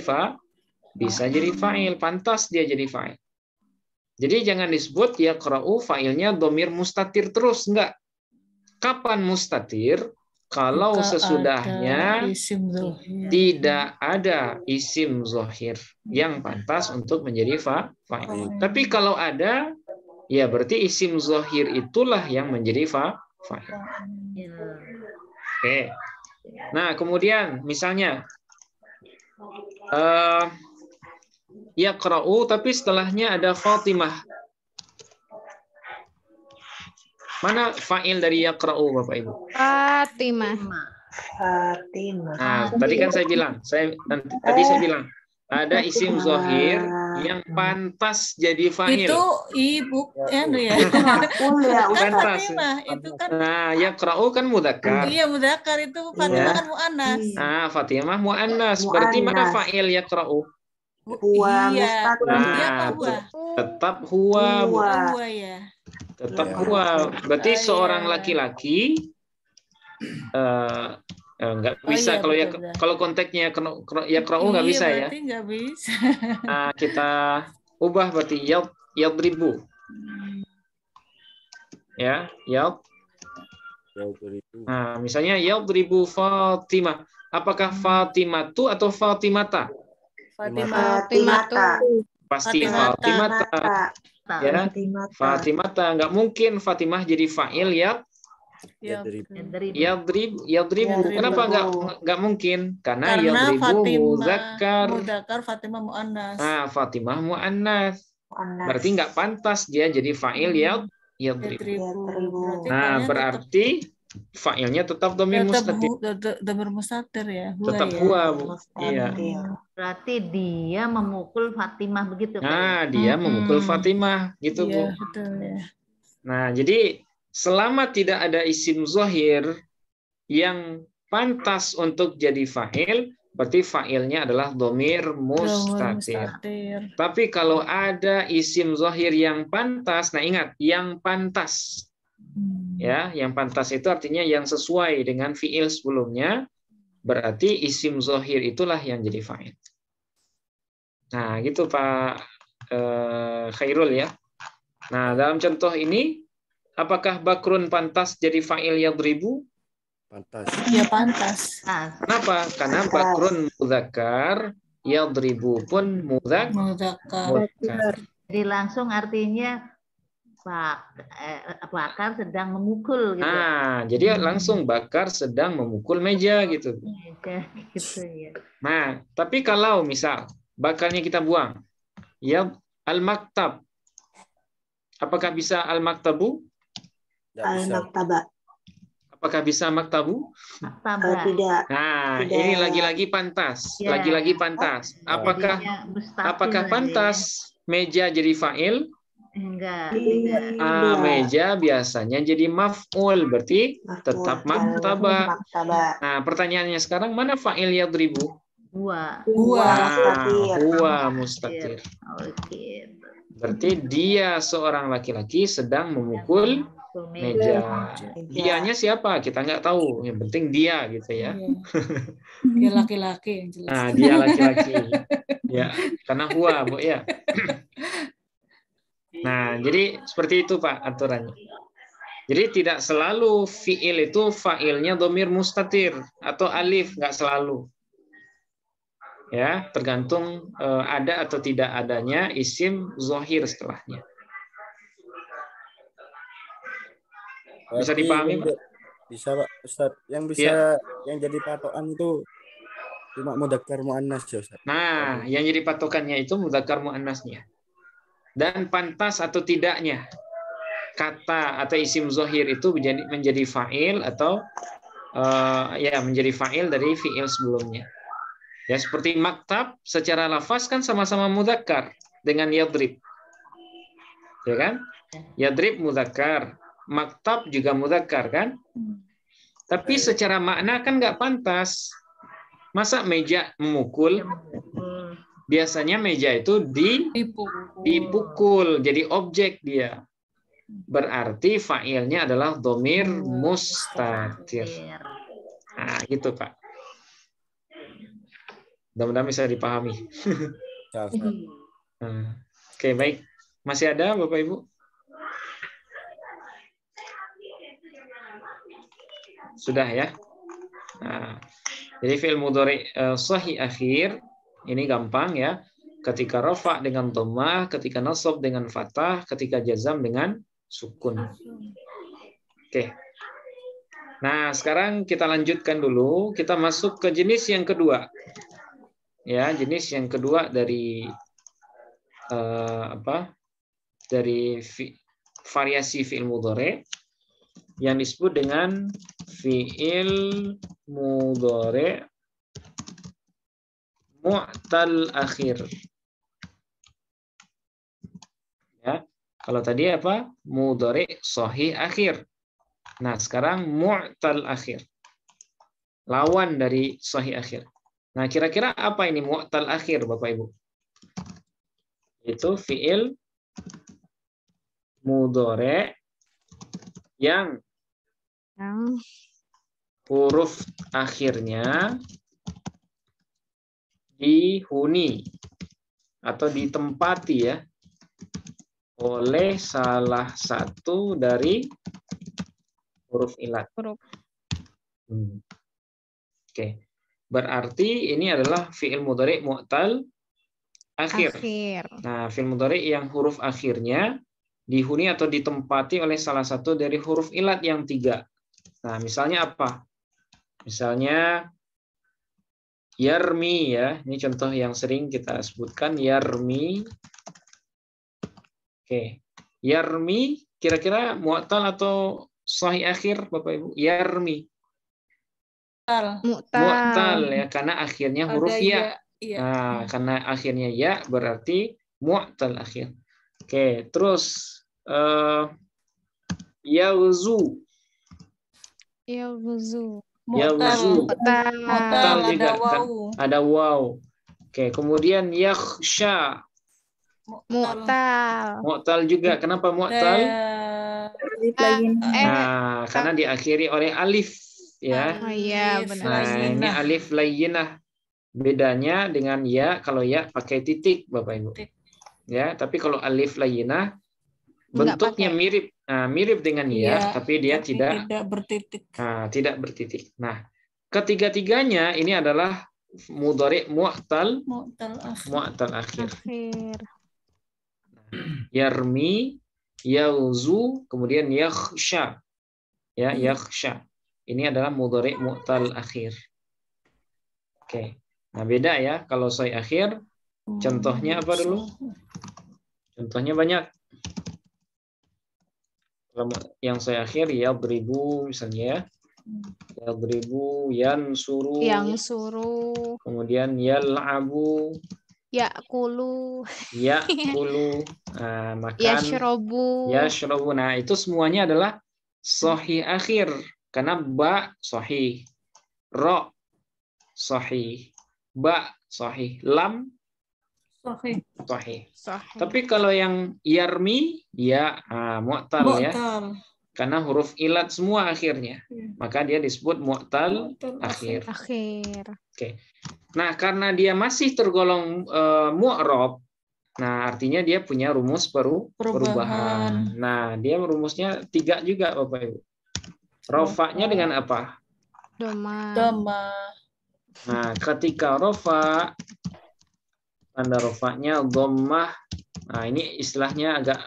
fa'il, pantas dia jadi fa'il. Jadi jangan disebut yaqra'u fa'ilnya domir mustatir terus, enggak. Kapan mustatir? Kalau sesudahnya tidak ada isim zohir yang pantas untuk menjadi fa'il. Tapi kalau ada, ya berarti isim zohir itulah yang menjadi fa'il. Oke. Nah, kemudian misalnya yaqra'u tapi setelahnya ada Fatimah. Mana fa'il dari yaqra'u, Bapak Ibu? Fatimah. Nah, tadi kan saya bilang, tadi saya bilang ada isim zohir yang pantas jadi fa'il. Itu ibu ya. Pantas. Itu kan. Nah, yaqra'u kan mudzakkar. Iya, mudzakkar itu Fatimah kan muannas. Nah, Fatimah muannas. Berarti mana fa'il yaqra'u? Iya. Tetap huwa. Huwa ya. Tetap huwa. Berarti seorang laki-laki nggak bisa kalau konteksnya yaqra'u nggak bisa ya. Nggak bisa. Nah, kita ubah berarti yadribu. Ya, Nah, misalnya yadribu Fatimah. Apakah Fatimatu atau Fatimata? Fatimata. Pasti Fatimata. Ya, Fatimata. Nggak mungkin Fatimah jadi fa'il yadribu. Kenapa nggak mung?kin? Karena yadribu mudzakkar, Fatimah muannas. Nah, Fatimah muannas. Berarti nggak pantas dia jadi fa'il yadribu. Nah, berarti fa'ilnya tetap domir mustatir. Domir mustatir ya. Tetap huwa, Bu. Iya. Berarti dia memukul Fatimah begitu kan? Nah, dia memukul Fatimah gitu, Bu. Iya, betul ya. Nah, jadi selama tidak ada isim zohir yang pantas untuk jadi fa'il, berarti fa'ilnya adalah domir mustatir. Tapi kalau ada isim zohir yang pantas, nah ingat, yang pantas. Ya, yang pantas itu artinya yang sesuai dengan fi'il sebelumnya, berarti isim zohir itulah yang jadi fa'il. Nah, gitu Pak Khairul ya. Nah, dalam contoh ini apakah Bakrun pantas jadi fa'il yadribu? Pantas. Ya pantas. Kenapa? Karena Bakrun mudzakkar, yadribu pun Mudzakkar. Jadi langsung artinya Bakar sedang memukul gitu. Nah, jadi langsung Bakar sedang memukul meja gitu. Gitu ya. Nah, tapi kalau misal Bakarnya kita buang, ya al-maktab. Apakah bisa al-maktabu? Al-maktaba. Apakah bisa maktabu? Tidak. Nah, Tidak. ini lagi-lagi pantas. Ya. Lagi-lagi pantas. Apakah pantas meja jadi fa'il? Enggak. Meja biasanya jadi maf'ul, berarti tetap maktaba. Nah, pertanyaannya sekarang mana fa'il yadribu? Huwa mustatir. Oke. Berarti dia seorang laki-laki sedang memukul meja. Dianya siapa? Kita nggak tahu. Yang penting dia gitu ya. Dia laki-laki yang jelas. Nah, dia laki-laki. Ya, karena huwa, Bu ya. Nah, jadi seperti itu Pak aturannya. Jadi tidak selalu fi'il itu fa'ilnya dhamir mustatir atau alif, nggak selalu. Ya, tergantung ada atau tidak adanya isim zahir setelahnya. Bisa dipahami, Pak? Bisa, Pak Ustaz. Yang bisa yang jadi patokan itu cuma mudzakkar muannas ya, Ustaz. Nah, yang jadi patokannya itu mudzakkar muannasnya. Dan pantas atau tidaknya kata atau isim zahir itu menjadi fa'il atau menjadi fa'il dari fi'il sebelumnya. Ya, seperti maktab secara lafaz kan sama-sama mudzakkar dengan yadrib. Ya kan? Yadrib mudzakkar, maktab juga mudzakkar kan? Tapi secara makna kan nggak pantas. Masa meja memukul? Biasanya meja itu dipukul, jadi objek dia. Berarti fa'ilnya adalah dhamir mustatir. Nah, gitu Pak. Mudah-mudahan bisa dipahami. Oke, baik. Masih ada Bapak Ibu? Sudah ya? Nah, jadi fi'il mudhari shahih akhir ini gampang ya. Ketika rafa dengan dhammah, ketika nasab dengan fathah, ketika jazam dengan sukun. Oke. Nah, sekarang kita lanjutkan dulu. Kita masuk ke jenis yang kedua. Ya, jenis yang kedua dari Dari variasi fi'il mudhari yang disebut dengan fi'il mudhari mu'tal akhir. Ya, kalau tadi apa? Mudhari shahih akhir. Nah, sekarang mu'tal akhir. Lawan dari shahih akhir. Nah, kira-kira apa ini mu'tal akhir, Bapak Ibu? Itu fi'il mudhari yang huruf akhirnya dihuni atau ditempati ya oleh salah satu dari huruf ilat. Oke. Berarti ini adalah fi'il mudhari mu'tal akhir. Nah, fi'il mudhari yang huruf akhirnya dihuni atau ditempati oleh salah satu dari huruf ilat yang 3. Nah, misalnya apa? Misalnya yarmi ya. Ini contoh yang sering kita sebutkan yarmi. Oke. Yarmi kira-kira mu'tal atau shahih akhir Bapak Ibu? Yarmi. Mu'tal ya, karena akhirnya huruf ya. Nah, karena akhirnya ya berarti mu'tal akhir. Oke, terus yaghzu. Mu'tal juga kan ada waw. Oke, kemudian yakhsha. Mu'tal juga. Kenapa mu'tal? Nah, karena diakhiri oleh alif ya. Benar. Nah, ini alif layyinah. Bedanya dengan ya, kalau ya pakai titik Bapak Ibu. Ya, tapi kalau alif layyinah bentuknya mirip mirip dengan ya, tapi dia tidak bertitik. Tidak bertitik. Nah, ketiga-tiganya ini adalah mudhari mu'tal akhir. Yarmi, yauzu, kemudian yakhsha. Ya, yakhsha. Ini adalah mudhari mu'tal akhir. Oke. Nah, beda ya kalau soi akhir. Contohnya apa dulu? Contohnya banyak. Yang saya akhir yadribu misalnya ya. Yadribu, yansuru, kemudian yal'abu, ya'kulu, makan, yashrobu. Nah, itu semuanya adalah sahih akhir karena ba sahih, ro sahih, ba sahih, lam sahih. Tapi kalau yang yarmi ya mu'tal ya. Karena huruf ilat semua akhirnya. Maka dia disebut mu'tal akhir. Oke. Nah, karena dia masih tergolong mu'rob, nah artinya dia punya rumus perubahan. Nah, dia rumusnya 3 juga Bapak Ibu. Rofa'nya dengan apa? Dhamma. Nah, ketika rofa, tanda rofa'nya dhammah. Nah, ini istilahnya agak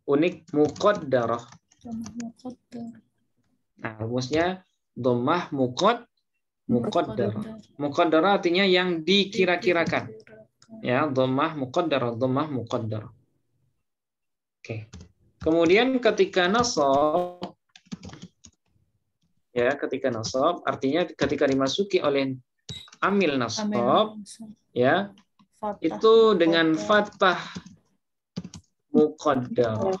unik, muqaddarah. Nah, rumusnya dhammah muqaddarah. Muqaddarah artinya yang dikira-kirakan. Ya, dhammah muqaddarah. Oke. Kemudian ketika nasab, ya, ketika nasab artinya ketika dimasuki oleh amil nasab, ya, itu dengan fathah muqaddarah.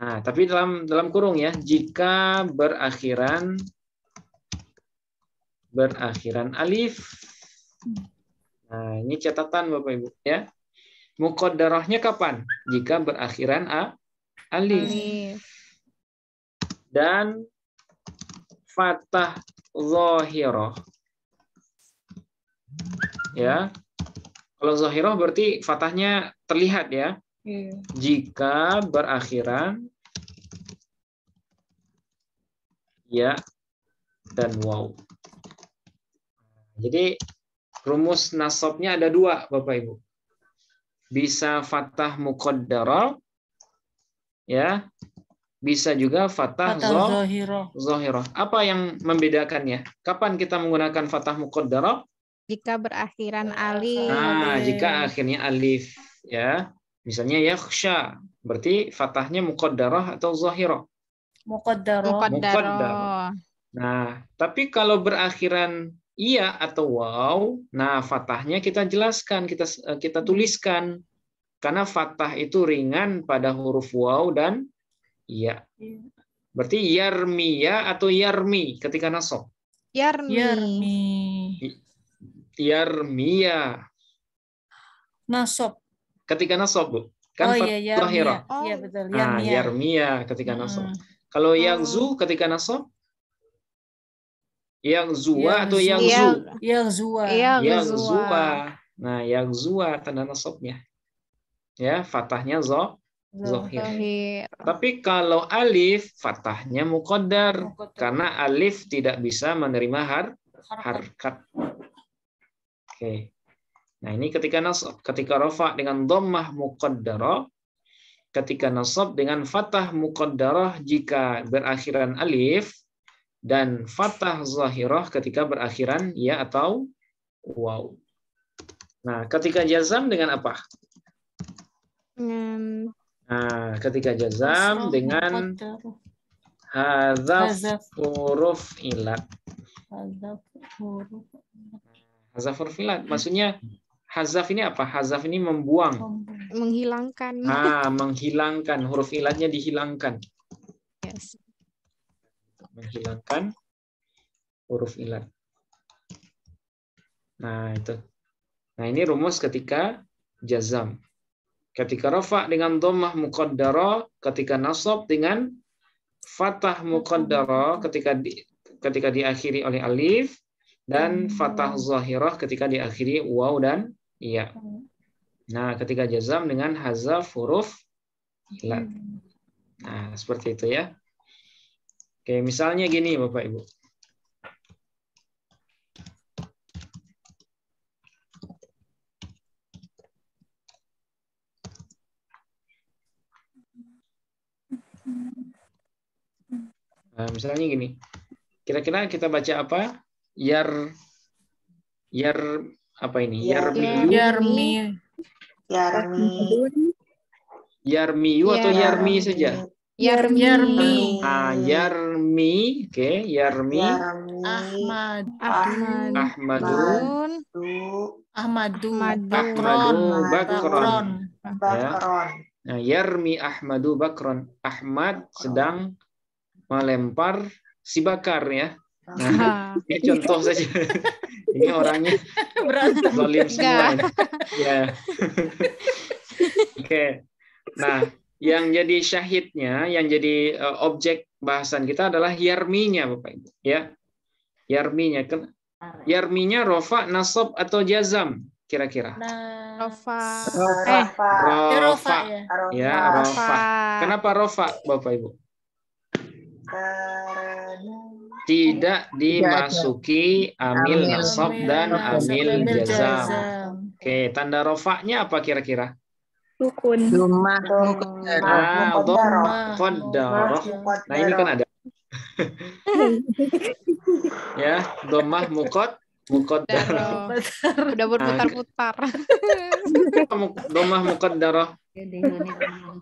Nah, tapi dalam kurung ya, jika berakhiran alif. Nah, ini catatan Bapak Ibu ya. Muqaddarahnya kapan? Jika berakhiran alif. Dan fathah zahirah. Ya. Kalau zahirah berarti fathahnya terlihat ya. Jika berakhiran ya dan waw. Jadi rumus nasabnya ada 2 Bapak Ibu. Bisa fathah muqaddarah ya. Bisa juga fathah zahirah. Apa yang membedakannya? Kapan kita menggunakan fathah muqaddarah? Jika berakhiran alif. Nah, jika akhirnya alif ya. Misalnya yakhsha, berarti fathahnya muqaddarah atau zahirah? Muqaddarah. Nah, tapi kalau berakhiran iya atau waw, nah fathahnya kita jelaskan, kita tuliskan. Karena fathah itu ringan pada huruf waw dan iya. Berarti yarmiya atau yarmi ketika nasab? Yarmiya. Nasab. Ketika nasab, Bu. Kan zahirah. Iya betul. Yarmiya ketika nasab. Kalau yaghzu ketika nasab? Yaghzuwa atau yaghzu? Yaghzuwa. Nah, yaghzuwa tanda nasabnya. Ya, fathahnya zahir. Tapi kalau alif, fathahnya muqaddar. Karena alif tidak bisa menerima harkat. Oke. Nah, ini ketika nasab. Ketika rafa dengan dhammah muqaddarah. Ketika nasab dengan fathah muqaddarah jika berakhiran alif. Dan fathah zahirah ketika berakhiran ya atau waw. Nah, ketika jazam dengan apa? Nah, ketika jazam dengan hadzaf huruf ilat. Hadzaf huruf ilat. Maksudnya hadzaf ini apa? Hadzaf ini membuang. Menghilangkan. Menghilangkan. Huruf ilatnya dihilangkan. Yes. Menghilangkan huruf ilat. Nah, itu. Nah, ini rumus ketika jazam. Ketika rafa dengan dhammah muqaddarah, ketika nasab dengan fathah muqaddarah ketika diakhiri oleh alif dan fathah zahirah ketika diakhiri waw dan iya. Nah, ketika jazam dengan hadzaf huruf Ilat. Nah, seperti itu ya. Oke, misalnya gini Bapak Ibu. Nah, misalnya gini. Kira-kira kita baca apa? Yar apa ini? Yarmiyu. Yarmiyu atau Yarmi saja? Yarmi. Yarmi, oke, Yarmi. Ahmadu. Bakron. Ya. Nah, Yarmi Ahmadu Bakron. Ahmad sedang melempar si Bakar ya. Nah, ini contoh saja. Ini orangnya zalim semua. Ya. Oke. Nah, yang jadi syahidnya, yang jadi objek bahasan kita adalah yarminya, Bapak Ibu. Ya, yarminya. Yarminya rofa, nasab atau jazam, kira-kira? Rofa. Rofa. Ya, rofa. Kenapa rofa, Bapak Ibu? Tidak dimasuki amil nasab dan amil jazam. Oke, tanda rofaknya apa kira-kira? Sukun. Domah Muqaddarah. Nah, ini kan ada. Ya, domah muqaddarah. Udah berputar-putar. Domah muqaddarah.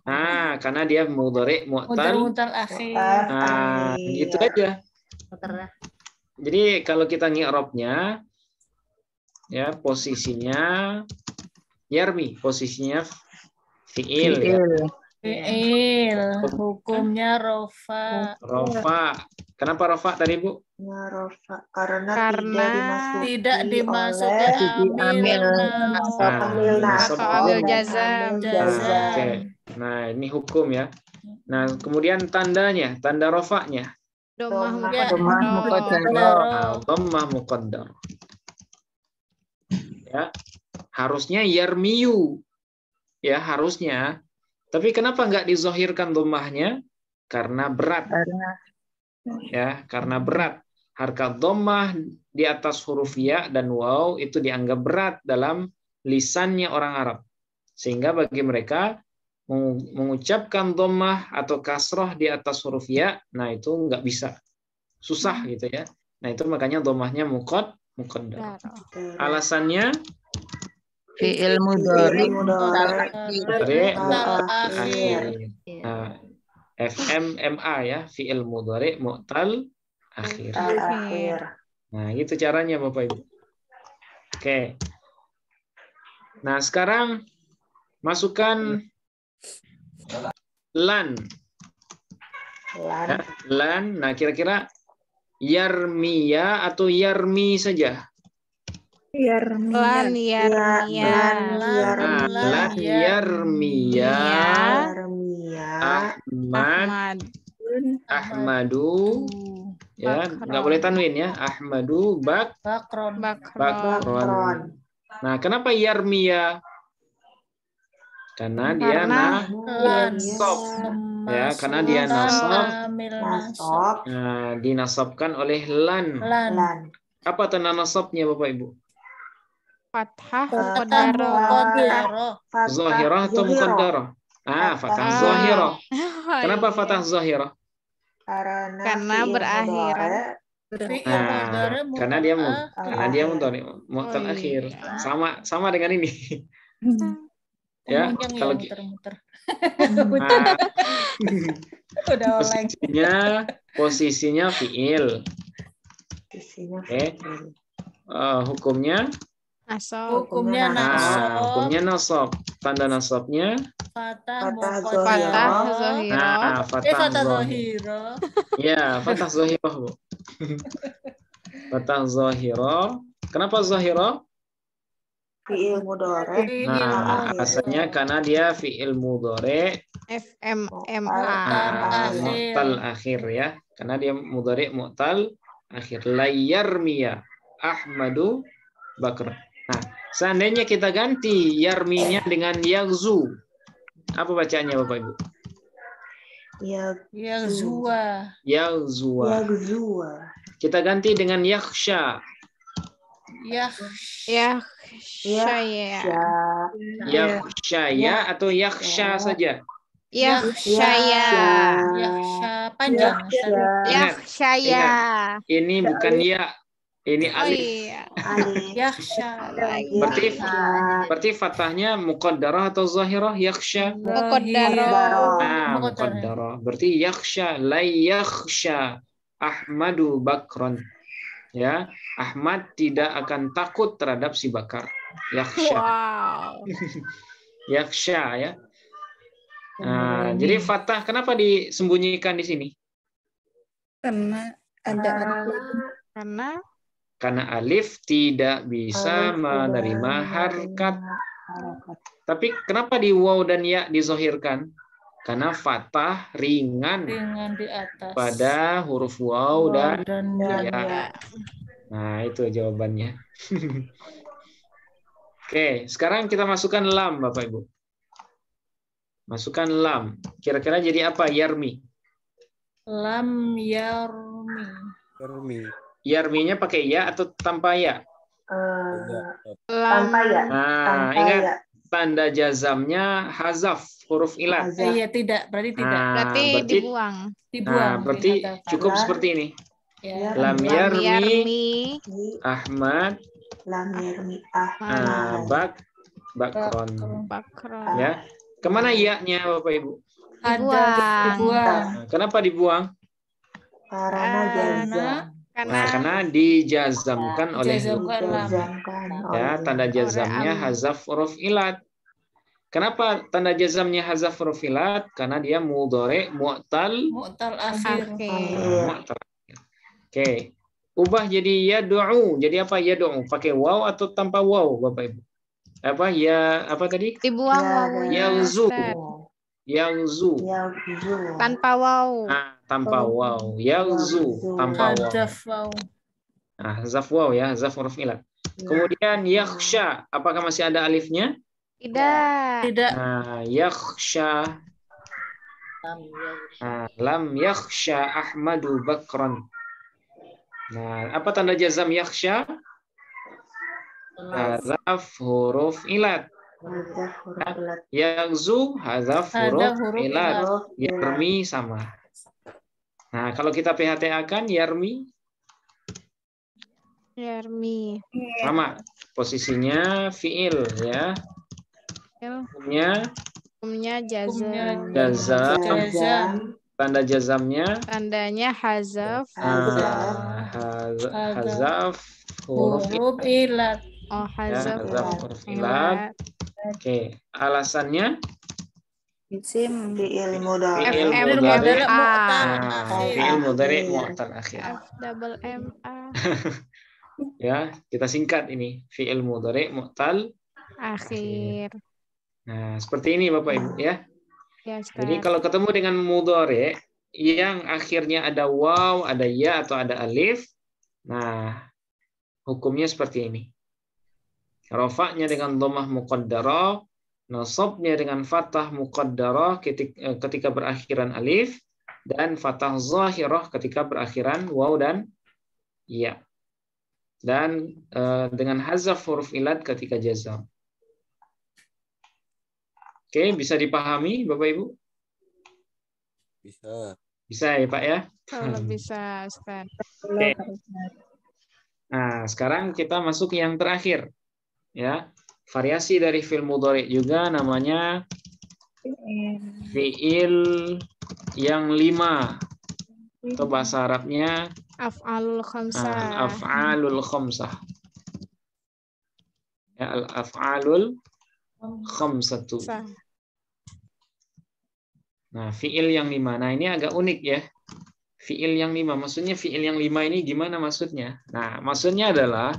Nah, karena dia mudhari mu'tal akhir. Nah, itu aja. Jadi kalau kita ngi'rabnya ya posisinya yarmi, posisinya fi'il. Fi'il, hukumnya rofa. Rofa. Kenapa rofa tadi, Bu? Rofa karena tidak dimasuki amil atau amil jazam. Oke. Nah, ini hukum ya. Nah, kemudian tandanya, tanda rofaknya. Domah muqaddar. Ya. Harusnya yarmiyu. Ya, harusnya. Tapi kenapa nggak dizohirkan domahnya? Karena berat. Ya, karena berat. Harkat domah di atas huruf ya dan waw itu dianggap berat dalam lisannya orang Arab. Sehingga bagi mereka mengucapkan dhammah atau kasroh di atas huruf ya, nah itu nggak bisa, susah gitu ya. Nah itu makanya dhammahnya muqaddar. Alasannya fi'il mudhari akhir. Nah, FMMA ya, fi'il mudhari mu'tal akhir. Nah itu caranya Bapak Ibu. Oke. Nah sekarang masukkan lan. Ya, lan. Nah, kira-kira yarmiya atau yarmi saja? Lan yarmiya. Ahmadu. Ya, nggak boleh tanwin ya. Ahmadu bakron. Nah, kenapa yarmiya? Karena dia nasab. Ya, karena dia nasab. Nah, dinasabkan oleh lan. Apa tanda nasabnya Bapak Ibu? Fathah Zahirah atau muqaddarah? Fathah zahirah. Kenapa fathah zahirah? Karena berakhiran. Karena dia mudhari mu'tal akhir. Sama dengan ini. Ya, kalau posisinya fi'il. Oke. Hukumnya nasab. Hukumnya nasab. Tanda nasabnya Fathah zahirah. Ya, fathah zahirah, Bu. Fathah zahirah. Kenapa zahirah? Fi'il mudhari. Nah, alasannya karena dia fi'il mudhari mu'tal akhir ya. Karena dia mudhari mu'tal akhir. La yarmiya Ahmadu Bakr. Nah, seandainya kita ganti yarminya dengan yaghzu. Apa bacaannya Bapak Ibu? Yaghzuwa. Yaghzuwa. Yaghzuwa. Kita ganti dengan yakhsha. Yakhshaya. Yakhshaya atau yakhsha saja. Yakhshaya. Yakhsha panjang. Yakhshaya. Ini bukan ya, ini Oh alif. iya. Yakhsha. Berarti fathahnya muqaddarah atau zahirah yakhsha? Muqaddarah. Muqaddarah. Berarti yakhsha, la yakhsha Ahmadu Bakron. Ya, Ahmad tidak akan takut terhadap si Bakar. Yakhsha. Wow. Yakhsha ya. Nah, jadi fathah kenapa disembunyikan di sini? Karena ada Karena alif tidak bisa menerima harokat. Tapi kenapa di waw dan ya dizohirkan? Karena fathah ringan di atas. pada huruf waw dan ya. Nah, itu jawabannya. Oke, sekarang kita masukkan lam, Bapak Ibu. Masukkan lam. Kira-kira jadi apa? Yarmi. Lam yarmi. Yarminya pakai ya atau tanpa ya? Tanpa ya. Nah, ingat tanda jazamnya hazaf, huruf ilat. Iya, tidak. Berarti tidak. Berarti dibuang. Nah, berarti cukup seperti ini. Ya. Lam yarmi Ahmad. Lam yarmi Ahmad. Bakron. Bakron. Ya. Kemana ya-nya Bapak Ibu? Dibuang. Nah, kenapa dibuang? Karena jazam. Karena dijazamkan oleh ya, tanda jazamnya hazaf huruf ilat. Kenapa tanda jazamnya hazaf huruf ilat? Karena dia mudhari mu'tal akhir. Oke. Ubah jadi yad'u. Jadi apa yad'u? Pakai waw atau tanpa waw, Bapak Ibu? Apa tadi? Dibuang wawunya. Yaghzu. Tanpa waw. Tanpa waw. Yaghzu tanpa waw. Nah, hazaf waw ya, hazaf huruf ilat. Kemudian yakhsha, apakah masih ada alifnya? Tidak. Nah, yakhsha. Lam yakhsha Ahmadu Bakron. Nah, apa tanda jazam yakhsha? Hazaf huruf ilat. Yaghzu hazaf huruf ilat. Yarmi sama. Nah, kalau kita PHTA-kan yarmi sama. Posisinya fiil ya. Hukumnya jazam. Tanda jazamnya? Tandanya hazaf. Hazaf huruf ilat. Oh, hazaf huruf ilat. Oke, alasannya? Isim fi'il mudhari. Fi'il mudhari mu'tal akhir. Ya, kita singkat ini. Fi'il mudhari mu'tal akhir. Nah, seperti ini Bapak Ibu ya. Jadi Ustaz. kalau ketemu dengan mudhari yang akhirnya ada waw, ada ya atau ada alif, nah hukumnya seperti ini. Rafa'nya dengan dhammah muqaddarah, nasabnya dengan fathah muqaddarah ketika berakhiran alif, dan fathah zahirah ketika berakhiran waw dan ya. Dan dengan hazaf huruf ilat ketika jazam. Oke, bisa dipahami Bapak Ibu? Bisa. Bisa ya Pak ya? Kalau bisa, Ustaz. Oke. Nah, sekarang kita masuk yang terakhir. Ya, variasi dari fi'il mudhari juga namanya fi'il yang 5. Atau bahasa Arabnya af'alul khamsah. Af'alul khamsah. Ya, al-af'alul khamsatu. Nah, fi'il yang 5. Nah, ini agak unik ya. Fi'il yang 5. Maksudnya fi'il yang 5 ini gimana maksudnya? Nah, maksudnya adalah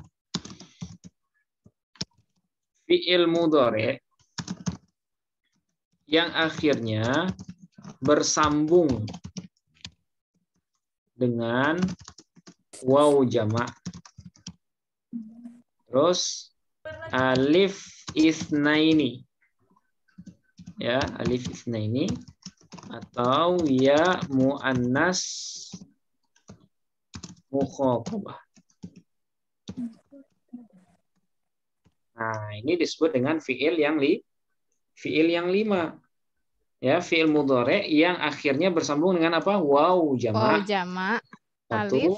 fi'il mudhari yang akhirnya bersambung dengan waw jamak. Terus alif itsnaini. Ya, alif itsnaini. atau ya muannas mukhatabah. Nah, ini disebut dengan fiil yang 5. Ya, fiil mudhari yang akhirnya bersambung dengan apa? Waw jamak. Waw jamak. 1. Alif.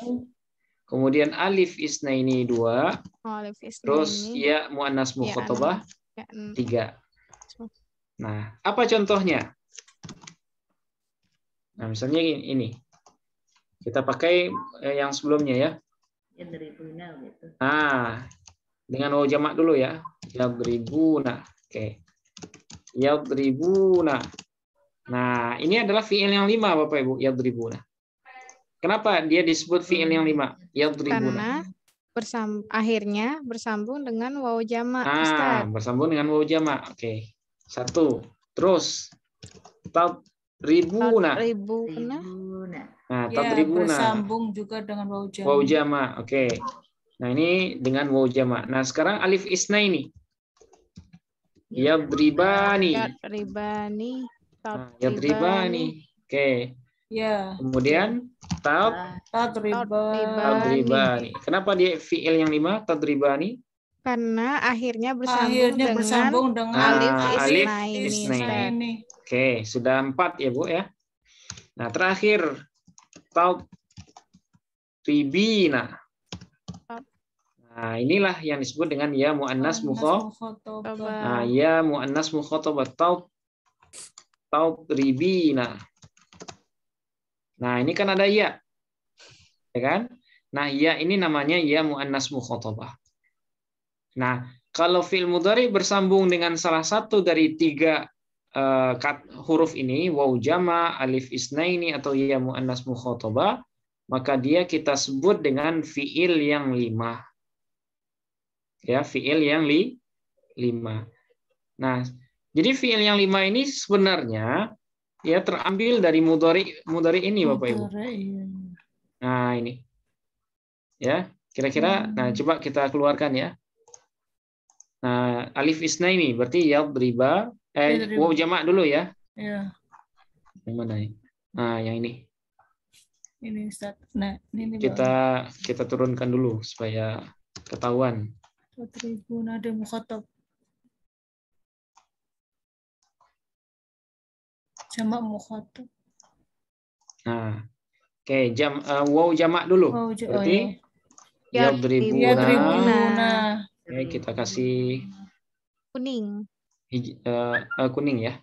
Kemudian alif isnaini 2. Alif isnaini. Terus ya muannas mukhatabah 3. Nah, apa contohnya? Nah, misalnya ini. Kita pakai yang sebelumnya ya. Nah, dengan waw jamak dulu ya. Yadribuna. Oke. Yadribuna. Nah, ini adalah fiil yang 5 Bapak Ibu, yadribuna. Kenapa dia disebut fiil yang 5? Yadribuna. Karena akhirnya bersambung dengan waw jamak, Ustaz. Bersambung dengan waw jamak. Oke. 1. Terus tadribuna. Nah, tadribuna. Bersambung juga dengan waw jamak. Waw jamak. Oke. Nah, ini dengan waw jamak. Nah, sekarang alif isnaini. Yadribani. Yadribani. Oke. Ya. Kemudian tadribani. Kenapa dia fiil yang 5 tadribani? Karena akhirnya bersambung dengan alif isnaini. Oke, sudah 4 ya Bu ya. Nah, terakhir tadribina. Nah, inilah yang disebut dengan ya muannas mukhatabah. Nah, ya muannas mukhatabah tadribina. Nah, ini kan ada ya. Ya kan? Nah, ya ini namanya ya muannas mukhatabah. Nah, kalau fi'il mudhari bersambung dengan salah satu dari 3 huruf ini, waw jama, alif isnaini atau ya muannas mukhatabah, maka dia kita sebut dengan fi'il yang 5. Ya, fi'il yang 5. Nah, jadi fi'il yang 5 ini sebenarnya ya terambil dari mudhari ini Bapak Ibu. Nah, ini. Ya, kira-kira nah coba kita keluarkan ya. Nah, alif isnaini berarti yadriba waw jamak dulu ya. Ya. Yang mana ini? Nah, yang ini. Ini Ustaz. Nah, ini kita turunkan dulu supaya ketahuan. Tadribuna ada mukhatab. Jamak mukhatab. Nah, oke, waw jamak dulu. Berarti yadribuna. Oke, kita kasih kuning. Kuning ya.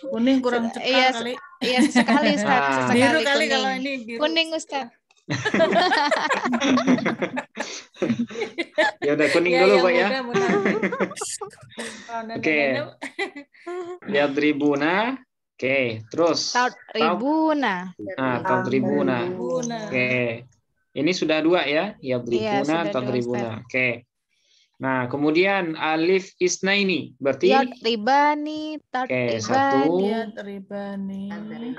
Kuning kurang cepat kali. Iya, sekali Ustaz. Biru kali kalau ini biru. Kuning Ustaz. Ya udah kuning dulu Pak ya. Oke. Yadribuna. Oke, terus tadribuna. Tadribuna. Oke. Ini sudah 2 ya, yadribuna, tadribuna. Oke. Nah, kemudian alif isnaini berarti yadribani, tadribani,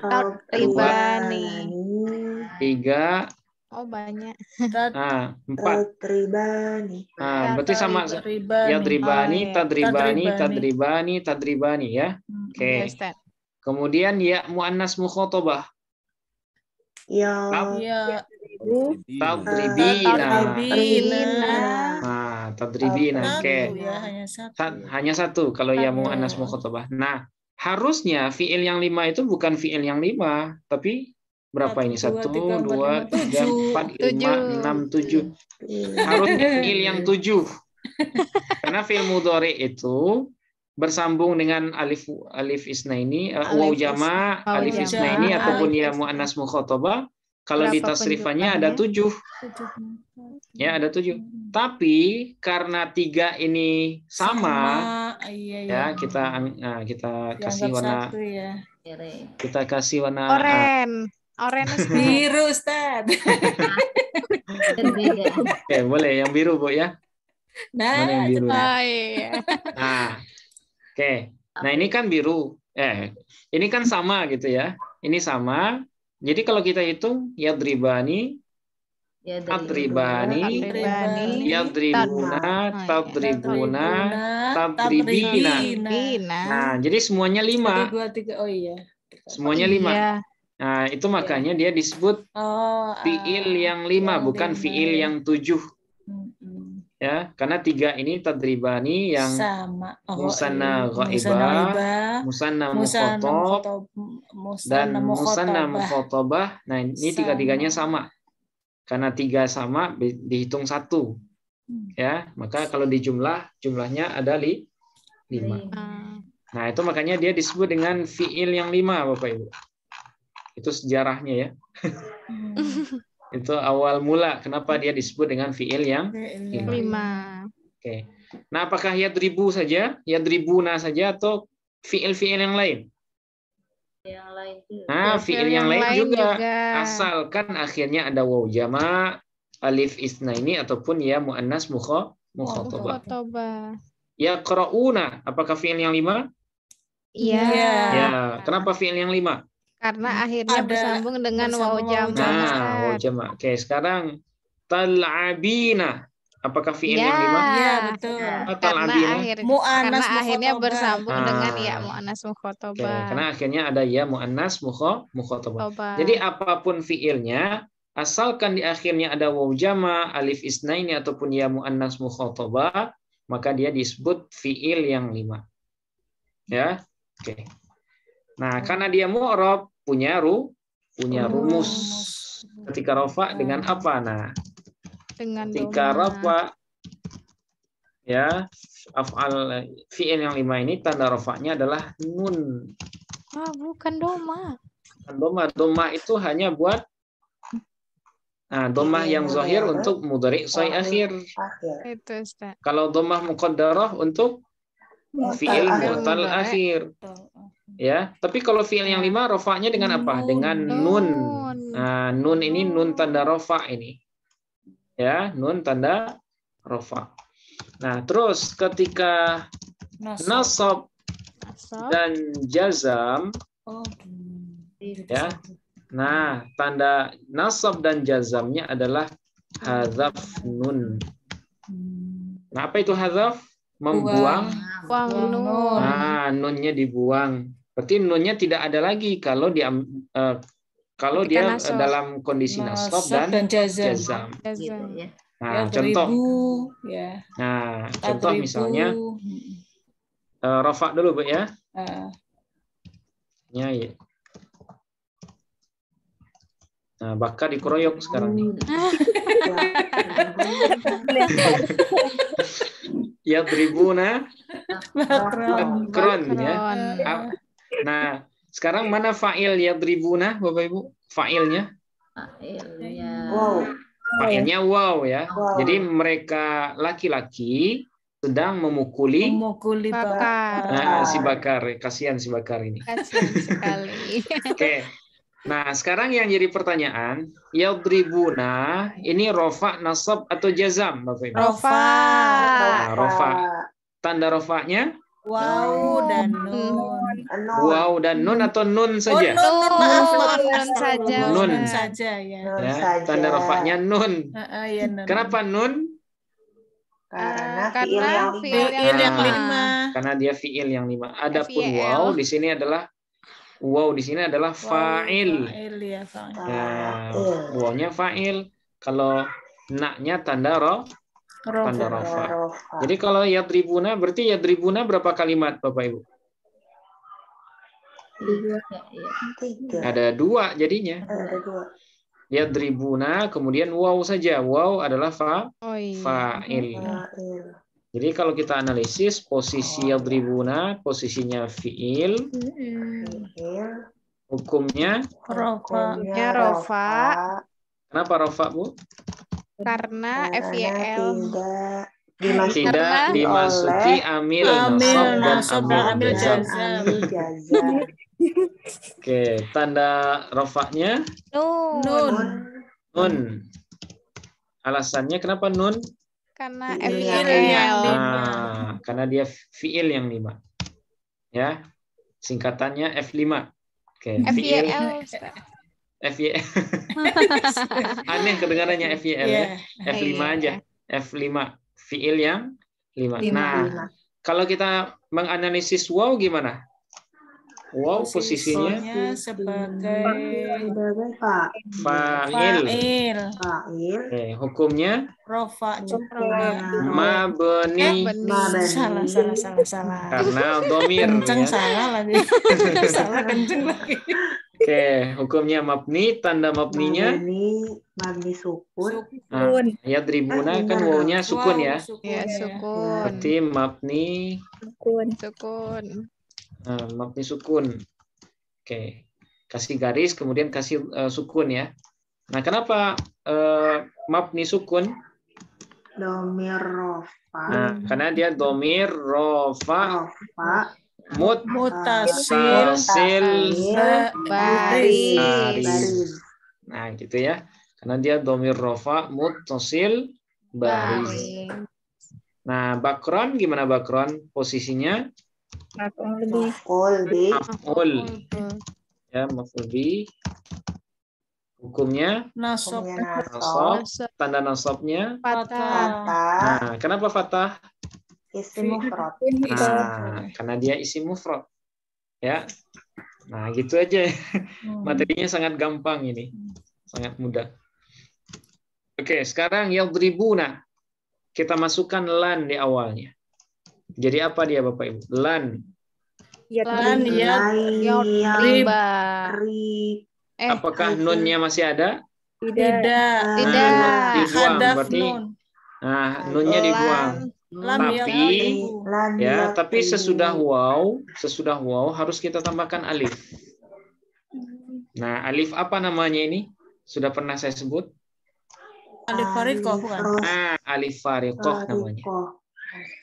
tadribani. 3. Oh, banyak. Nah, 4. Tadribani. Nah, berarti sama yadribani, tadribani ya. Oke. Kemudian ya muannas mukhatabah. Ya. Tadribina. Nah, tadribina. Oke. Hanya satu kalau ya muannas mukhatabah. Nah, harusnya fiil yang 5 itu bukan fiil yang 5, tapi berapa ini? 1, 2, 3, 4, 5, 6, 7. Harusnya fiil yang 7. Karena fiil mudhari itu bersambung dengan alif isnaini, waw jama, alif isnaini ataupun ya muannas mukhatabah. Kalau di tasrifannya ada 7. Ya, ada 7. Tapi karena 3 ini sama, ya kita kasih warna kita kasih warna oranye biru Ustaz. Oke, boleh yang biru Bu ya. Mana yang biru? Nah, oke. Nah, ini kan biru. Ini kan sama gitu ya. Ini sama. Jadi kalau kita hitung yadribani, tadribani, yadribuna, tadribina. Nah, jadi semuanya 5. 2, 3. Oh iya. Semuanya 5. Iya. Nah, itu makanya dia disebut fiil yang 5, bukan fiil yang 7. Ya, karena 3 ini tadribani yang sama. musanna ghaibah, musanna mukhatab, dan musanna mukhatabah. Nah, ini tiga-tiganya sama. Karena 3 sama dihitung 1. Ya, maka kalau jumlahnya ada 5. Nah, itu makanya dia disebut dengan fiil yang 5, Bapak Ibu. Itu sejarahnya ya. Itu awal mula kenapa dia disebut dengan fiil yang 5. Oke. Nah, apakah yadribu saja, yadribuna saja, atau fiil-fiil yang lain? Yang lain juga. Nah, fiil yang lain juga. Asalkan akhirnya ada waw jama', alif isnaini, ataupun ya muannas mukhatabah. Yaqra'una, apakah fiil yang 5? Iya. Ya, kenapa fiil yang 5? Karena akhirnya bersambung dengan waw jama'. Nah, waw jama'. Oke, sekarang tal'abina. Apakah fiil yang 5? Iya, betul. Karena akhirnya bersambung dengan ya muannas mukhatabah. Karena akhirnya ada ya muannas mukhatabah. Jadi apapun fiilnya, asalkan di akhirnya ada waw jama', alif isnaini, ataupun ya muannas mukhatabah, maka dia disebut fiil yang 5. Ya. Oke. Nah, karena dia mu'rab, punya rumus. Ketika rafa dengan apa? Nah, ketika rafa ya af'al fi'il yang 5 ini tanda rafa'nya adalah nun. Bukan doma. Doma itu hanya buat domah yang zahir untuk mudhari' shai akhir. Itu, Ustaz. Kalau domah muqaddarah untuk fi'il mu'tal akhir. Ya, tapi kalau fiil yang 5 rafa'nya dengan apa? Dengan nun. Nah, nun ini nun tanda rafa' ini. Ya, nun tanda rafa'. Nah, terus ketika nasab dan jazam, ya. Nah, tanda nasab dan jazamnya adalah hadzaf nun. Nah, apa itu hadzaf? Membuang nun. Nah, nunnya dibuang. Berarti nunnya tidak ada lagi kalau dia dalam kondisi nasab dan jazam. Nah, contoh. Nah, contoh misalnya rafa dulu, Bu ya. Ya. Nah, bakal dikeroyok sekarang nih. Yadribuna bakron ya. Nah, sekarang mana fa'il yadribuna, Bapak Ibu? Fa'ilnya? Fa'ilnya wow ya. Jadi mereka laki-laki sedang memukuli Bakar. Nah, si Bakar. Kasihan si Bakar ini. Kasihan sekali. Oke. Nah, sekarang yang jadi pertanyaan, yadribuna ini rofa, nasab atau jazam, Bapak Ibu? Rofa. Nah, rofa. Tanda rofanya? Wow dan nun. Wow dan nun atau nun saja? Nun saja. Nun saja ya. Tanda rofanya nun. Nun. Kenapa nun? Karena fiil yang 5. Karena dia fiil yang 5. Adapun wow di sini adalah fa'il. Nah, wawnya fa'il. Kalau naknya tanda rofa. Jadi kalau yadribuna berarti yadribuna berapa kalimat, Bapak Ibu? 3. Ada 2 jadinya. Ada 2. Yadribuna kemudian waw saja. Waw adalah fa'il. Jadi kalau kita analisis posisi yadribuna, posisinya fi'il, hukumnya rofa. Kenapa rofa, Bu? Karena FYL tidak dimasuki amil nasab dan amil jazam. Oke, tanda rofaknya nun. Alasannya kenapa nun? Karena FYL. Nah, karena dia fiil yang 5. Ya. Singkatannya F5. Oke, FYL. FYL. Aneh kedengarannya FYL ya. F5 aja. F5 fiil yang 5. Nah, kalau kita menganalisis waw gimana? Wow posisinya Posisinya sebagai Fa'il. fa'il. Fa'il. Hukumnya rofa juga. mabni Salah. karena domir Kenceng ya. salah lagi. Salah kenceng lagi. Hukumnya mabni, tanda mabninya Mabni sukun. yadribuna kan wawunya sukun ya. Ya, sukun. Berarti mabni Sukun. mabni sukun. Kasih garis kemudian kasih sukun ya. Nah, kenapa mabni sukun? Domir rofa. Nah, karena dia domir rofa Mutasil baris. Nah, gitu ya. Karena dia domir rofa muttasil baris. Nah, bakron gimana bakron? Posisinya Maf'ul bi. maf'ul. Ya, maf'ul bi. Hukumnya nasab Nasab. Tanda nasabnya Fathah. Nah, kenapa fathah? Isim mufrad. Nah, karena dia isim mufrad. Ya. Nah, gitu aja. Materinya sangat gampang ini. Sangat mudah. Oke, sekarang yadribuna. Kita masukkan lan di awalnya. Jadi apa dia Bapak Ibu? Lan. lan Riba. Apakah nunnya masih ada? tidak Nah, dibuang hadaf berarti. nun Nah, nunnya dibuang. Tapi sesudah waw harus kita tambahkan alif. Nah, alif apa namanya ini? Sudah pernah saya sebut? alif fariqah bukan? Alif fariqah namanya.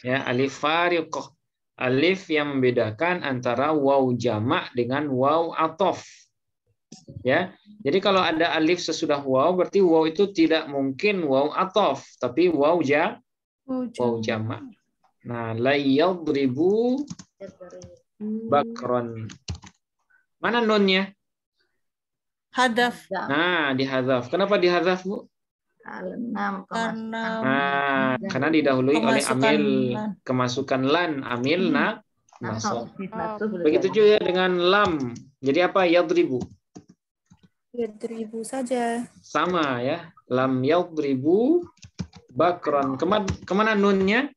Ya, alif fariqah. Alif yang membedakan antara waw jamak dengan waw athof. Ya. Jadi kalau ada alif sesudah waw berarti waw itu tidak mungkin waw athof, tapi waw jamak. Nah, la yadribu bakron. Mana nunnya? Hadaf. Nah, dihadzaf. Kenapa dihadzaf, Bu? Karena didahului oleh amil kemasukan lan, amil nasab. Begitu juga dengan lam. Jadi apa? Yadribu. Yadribu saja. Sama ya. Lam yadribu bakron. Kemana nunnya?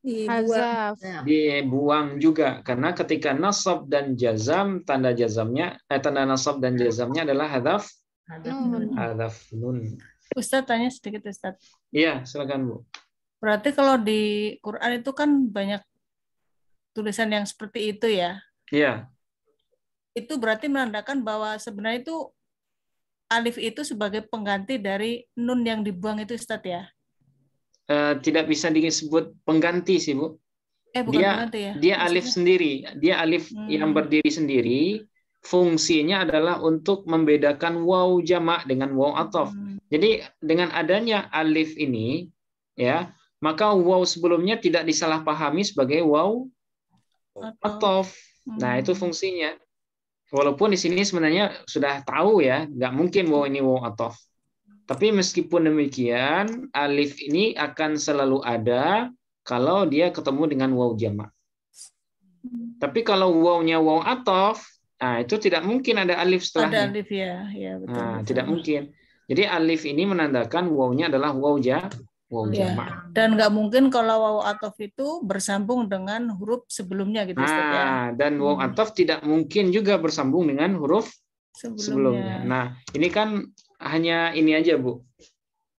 Hazaf. Dibuang juga karena ketika nasab dan jazam tanda nasab dan jazamnya adalah hadzaf nun. Ustadz tanya sedikit Ustadz. Iya, silakan Bu. Berarti kalau di Quran itu kan banyak tulisan yang seperti itu ya? Iya. Itu berarti menandakan bahwa sebenarnya itu alif itu sebagai pengganti dari nun yang dibuang itu Ustadz ya? Tidak bisa disebut pengganti sih Bu. Bukan pengganti ya? Dia alif sendiri. Dia alif yang berdiri sendiri. Fungsinya adalah untuk membedakan waw jamak dengan waw athof. Jadi dengan adanya alif ini, ya, maka waw sebelumnya tidak disalahpahami sebagai waw athof. Nah, itu fungsinya. Walaupun di sini sebenarnya sudah tahu ya, nggak mungkin waw ini waw athof. Tapi meskipun demikian, alif ini akan selalu ada kalau dia ketemu dengan waw jamak. Tapi kalau wawnya waw athof, nah itu tidak mungkin ada alif setelahnya. Ada alif ya, betul. Nah, tidak mungkin. Jadi alif ini menandakan wawnya adalah waw jamak. Dan nggak mungkin kalau waw athof itu bersambung dengan huruf sebelumnya gitu Ustaz ya. Dan waw athof tidak mungkin juga bersambung dengan huruf sebelumnya. Nah, ini kan hanya ini aja Bu.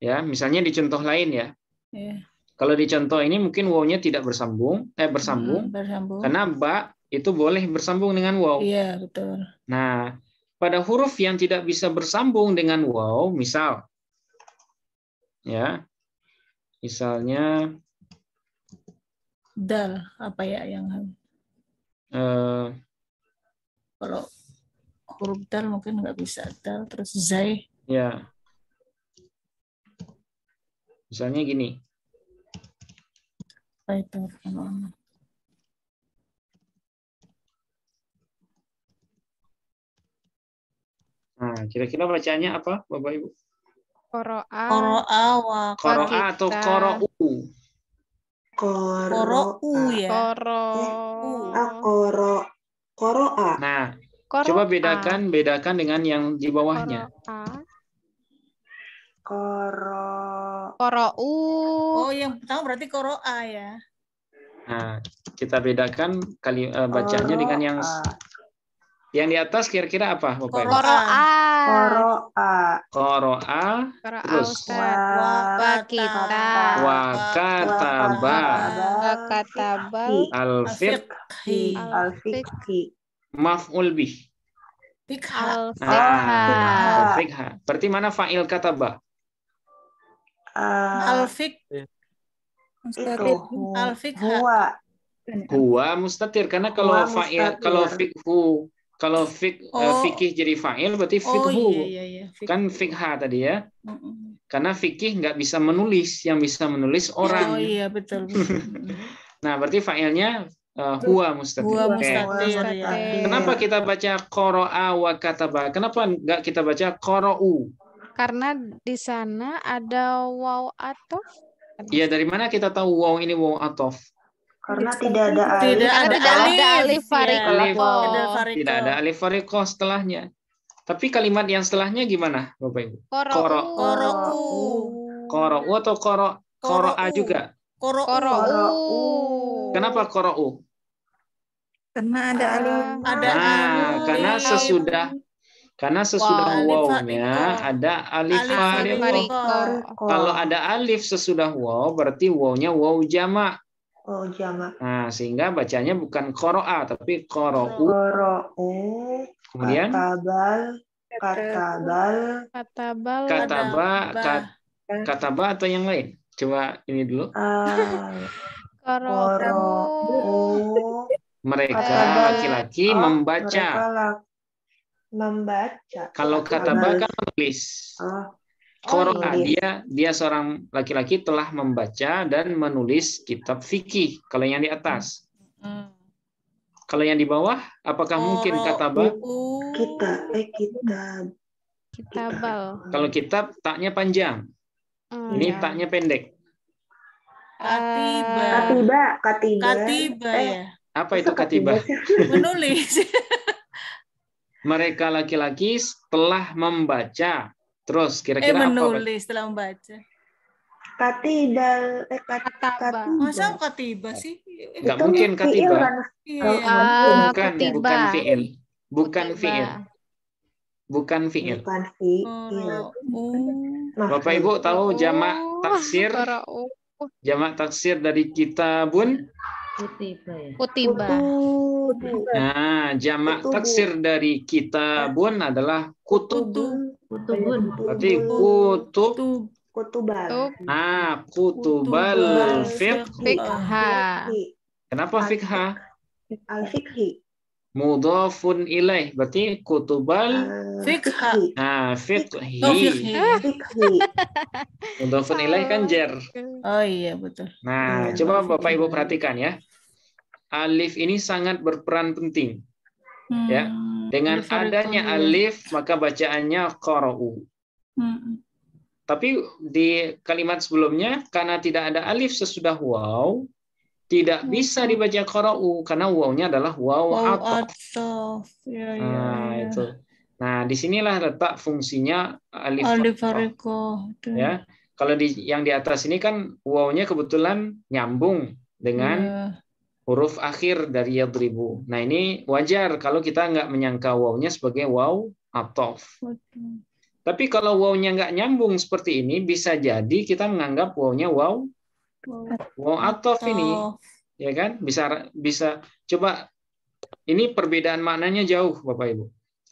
Ya, misalnya di contoh lain ya. Kalau di contoh ini mungkin wawnya tidak bersambung. Karena ba itu boleh bersambung dengan waw. Iya, betul. Nah, pada huruf yang tidak bisa bersambung dengan waw, misal ya. Misalnya dal apa ya yang kalau huruf dal mungkin nggak bisa dal terus zai. Ya. Misalnya gini. Apa itu? Nah, kira-kira bacanya apa, Bapak Ibu? Qoro'a atau qoro'u? Qoro'u ya. Qoro. Qoro'a. Nah, Qoro'a. coba bedakan dengan yang di bawahnya. Qora'u. Oh, yang pertama berarti qoro'a ya. Nah, kita bedakan bacaannya dengan yang di atas kira-kira apa, Bapak Ibu? Qoro'a. Qoro'a. Terus Wa kita. wa kataba. Wa katabal. Al-fiqhi. Al-fiqhi. Maf'ul bih. Fikha. Al-fiqha. Berarti mana fa'il kataba? Al-fiq. Itu Al-fiqha. Huwa mustatir, karena kalau Huwa fa'il, mustatir. kalau fikih jadi fa'il berarti Oh fiqhu. iya. Kan fikha tadi ya. Karena fikih nggak bisa menulis, yang bisa menulis orang. Oh iya betul. Nah, berarti fa'ilnya huwa mustatir. Huwa Oke. mustatir ya. Kenapa kita baca qoro'a wa kataba? Kenapa nggak kita baca qoro'u? Karena di sana ada waw atof. Iya, dari mana kita tahu waw ini waw atof? Karena tidak ada alif. Tidak ada alif fariqoh. Tidak ada alif fariqoh setelahnya. Tapi kalimat yang setelahnya gimana, Bapak Ibu? Qoro'u. Qoro'u atau qoro'a juga? Qoro'u. Kenapa qoro'u? Karena ada alif. Karena sesudah Wow. wawnya ada alif fariqoh. Kalau ada alif sesudah waw, berarti wawnya waw jamak. Oh, jamak. Nah, sehingga bacanya bukan qoro'a tapi qoro'u. Qoro'u. Kemudian kataba atau yang lain? Coba ini dulu. Qoro'u. Mereka laki-laki membaca. Membaca. Kalau kataba kan menulis. Qoro'a dia seorang laki-laki telah membaca dan menulis kitab fikih. Kalau yang di atas. Kalau yang di bawah, apakah mungkin kataba? Kitabal. Kalau kitab taknya panjang. Ini taknya pendek. Katiba ya. Apa itu katiba? Menulis. Mereka laki-laki telah membaca. Terus kira-kira menulis setelah membaca. Katibal. Masa katiba sih? Nggak mungkin katiba. Bukan fi'il. Bapak Ibu tahu jamak taksir? Jamak taksir dari kitabun? Kutiba. Nah, jamak taksir dari kitabun adalah kutubun. Berarti kutubal. Nah, kutubal Fikha. Kenapa fikha? Al-fiqhi. Mudhafun ilaih. Berarti kutubal Fikha. nah, fiqhi. Mudhafun ilaih kan jer. Oh iya betul. Nah, coba Bapak Ibu perhatikan ya. Alif ini sangat berperan penting. Ya. Dengan adanya alif maka bacaannya qara'u. Tapi di kalimat sebelumnya karena tidak ada alif sesudah waw tidak bisa dibaca qara'u karena wawnya adalah waw ataf. Itu. Nah, disinilah letak fungsinya alif fariqoh. Ya. Kalau yang di atas ini kan wawnya kebetulan nyambung dengan huruf akhir dari yadribu. Nah, ini wajar kalau kita nggak menyangka wawnya sebagai waw ataf. Tapi kalau wawnya nggak nyambung seperti ini, bisa jadi kita menganggap wawnya waw ataf ini. Ya kan? Bisa coba ini perbedaan maknanya jauh, Bapak Ibu.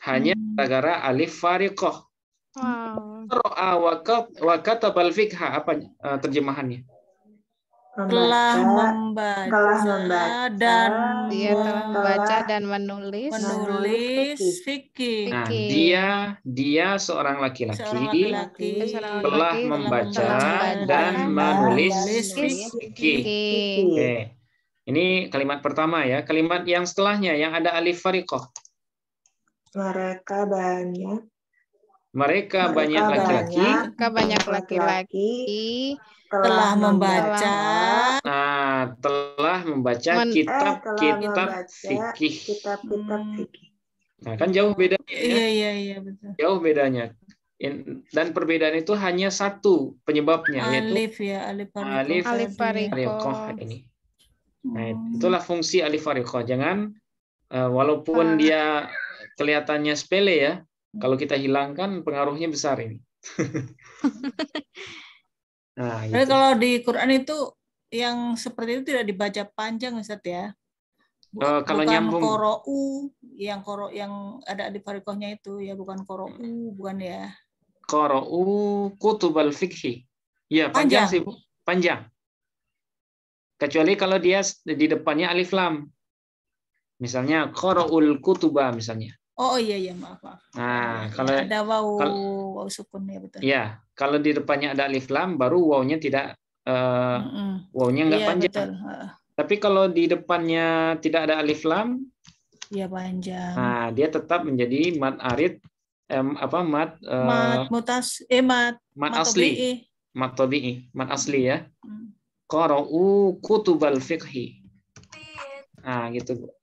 Hanya gara-gara alif fariqoh. Qara'a wa katabal fikha, apa terjemahannya? Telah membaca dan menulis fikih. Nah, dia seorang laki-laki telah membaca dan menulis fikih. Oke. Ini kalimat pertama ya. Kalimat yang setelahnya yang ada alif fariqoh. Mereka banyak Mereka Mereka banyak laki-laki. banyak Maka banyak laki-laki telah membaca Telah membaca Men- telah kitab-kitab membaca fikih. kitab-kitab fikih. Nah, kan jauh bedanya ya. Iya betul. Jauh bedanya. Dan perbedaan itu hanya satu penyebabnya, yaitu Alif ya, alif alif alif tadi. fariqah ini. Nah, Hmm. itulah fungsi alif fariqah. Jangan walaupun dia kelihatannya sepele ya, kalau kita hilangkan pengaruhnya besar ini. Nah, Tapi gitu. kalau di Quran itu yang seperti itu tidak dibaca panjang Ustaz ya. Kalau Bukan nyambung korou yang ada alif fariqahnya itu ya, bukan korou, bukan ya. qara'u kutubal fikhi. Iya, panjang Panjang. sih, Bu. Panjang. Kecuali kalau dia di depannya alif lam. Misalnya qara'ul kutuba misalnya. Oh iya maaf. Nah, Ya, kalau ada waw sukun ya betul. ya, kalau di depannya ada alif lam baru wawnya tidak wawnya nggak Iya panjang. betul. Tapi kalau di depannya tidak ada alif lam, Iya panjang. nah dia tetap menjadi mad arid mad asli. Mad tabi'i, mad asli ya. Qara'u kutubal fiqhi. Nah, gitu, Bu.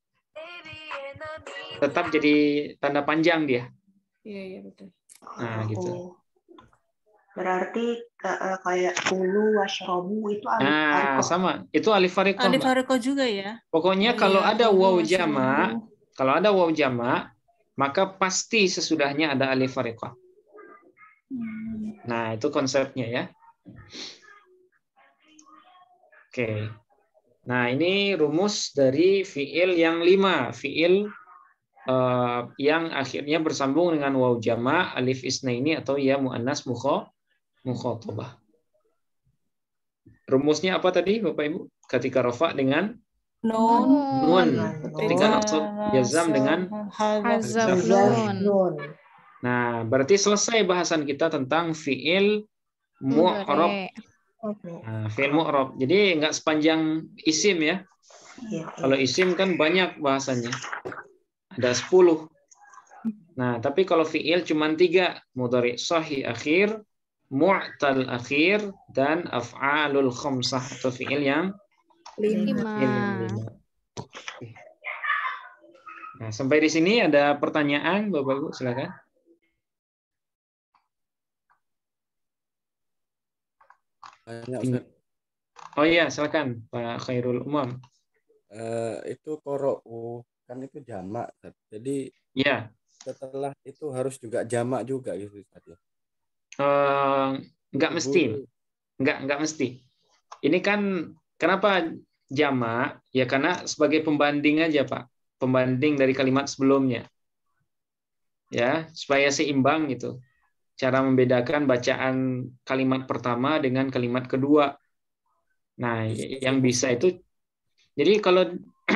Tetap jadi tanda panjang dia. Iya betul. Nah, gitu. Berarti kayak kulu washrobu itu alif fariqah. Sama. Itu alif fariqah, Alif Mbak. fariqah juga ya. Pokoknya Oh, kalau iya, ada kulu waw washrobu. jamak, kalau ada waw jamak, maka pasti sesudahnya ada alif fariqah. Nah, itu konsepnya ya. Oke. Nah, ini rumus dari fiil yang 5. Fiil yang akhirnya bersambung dengan waw jamak, alif isnaini atau ya muannas mukhatabah. Rumusnya apa tadi, Bapak Ibu? Ketika rafa dengan nun. Ketika nasab jazam dengan hazaf nun. nun. Nah, berarti selesai bahasan kita tentang fiil mu'rab. Nah, fiil mu'rab. Jadi nggak sepanjang isim ya. Kalau isim kan banyak bahasanya. Ada 10. Nah, tapi kalau fiil cuma 3. Mudhari sahih akhir, mu'tal akhir, dan af'alul khamsah atau fiil yang 5. Nah, sampai di sini ada pertanyaan, Bapak Ibu, silakan. Oh iya, silakan Pak Khairul Umam. Itu qara'u kan itu jamak. Jadi ya, setelah itu harus juga jamak juga gitu tadi. Enggak mesti. Enggak mesti. Ini kan kenapa jamak? Ya karena sebagai pembanding aja, Pak. Pembanding dari kalimat sebelumnya. Ya, supaya seimbang gitu. Cara membedakan bacaan kalimat pertama dengan kalimat kedua. Nah, yang bisa itu, jadi kalau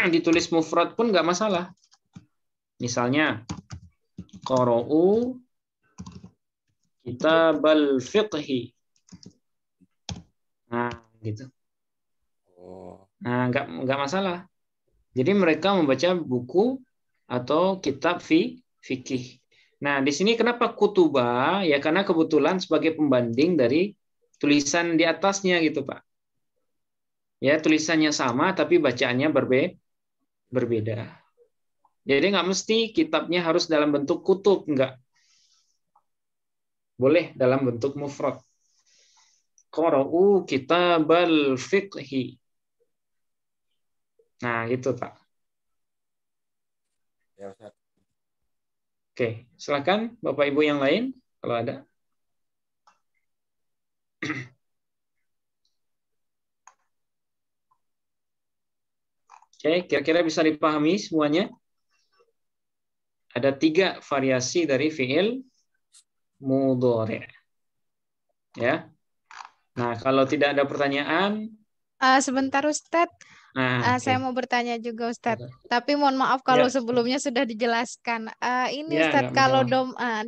ditulis mufrad pun nggak masalah. Misalnya, qara'u kitabal fiqhi. Nah, gitu. Nah, nggak masalah. Jadi mereka membaca buku atau kitab fikih. Nah, di sini kenapa kutuba? Ya karena kebetulan sebagai pembanding dari tulisan di atasnya gitu, Pak. Ya, tulisannya sama tapi bacaannya berbeda. Jadi nggak mesti kitabnya harus dalam bentuk kutub, nggak. Boleh dalam bentuk mufrad. Qara'u kitabal fiqhi. Nah, gitu, Pak. Ya, Ustaz. Oke, silakan Bapak Ibu yang lain kalau ada. Oke, kira-kira bisa dipahami semuanya? Ada 3 variasi dari fiil mudhari'. Ya. Nah, kalau tidak ada pertanyaan, Sebentar Ustadz. Saya mau bertanya juga Ustadz. Tapi mohon maaf kalau sebelumnya sudah dijelaskan. Ini Ustadz, kalau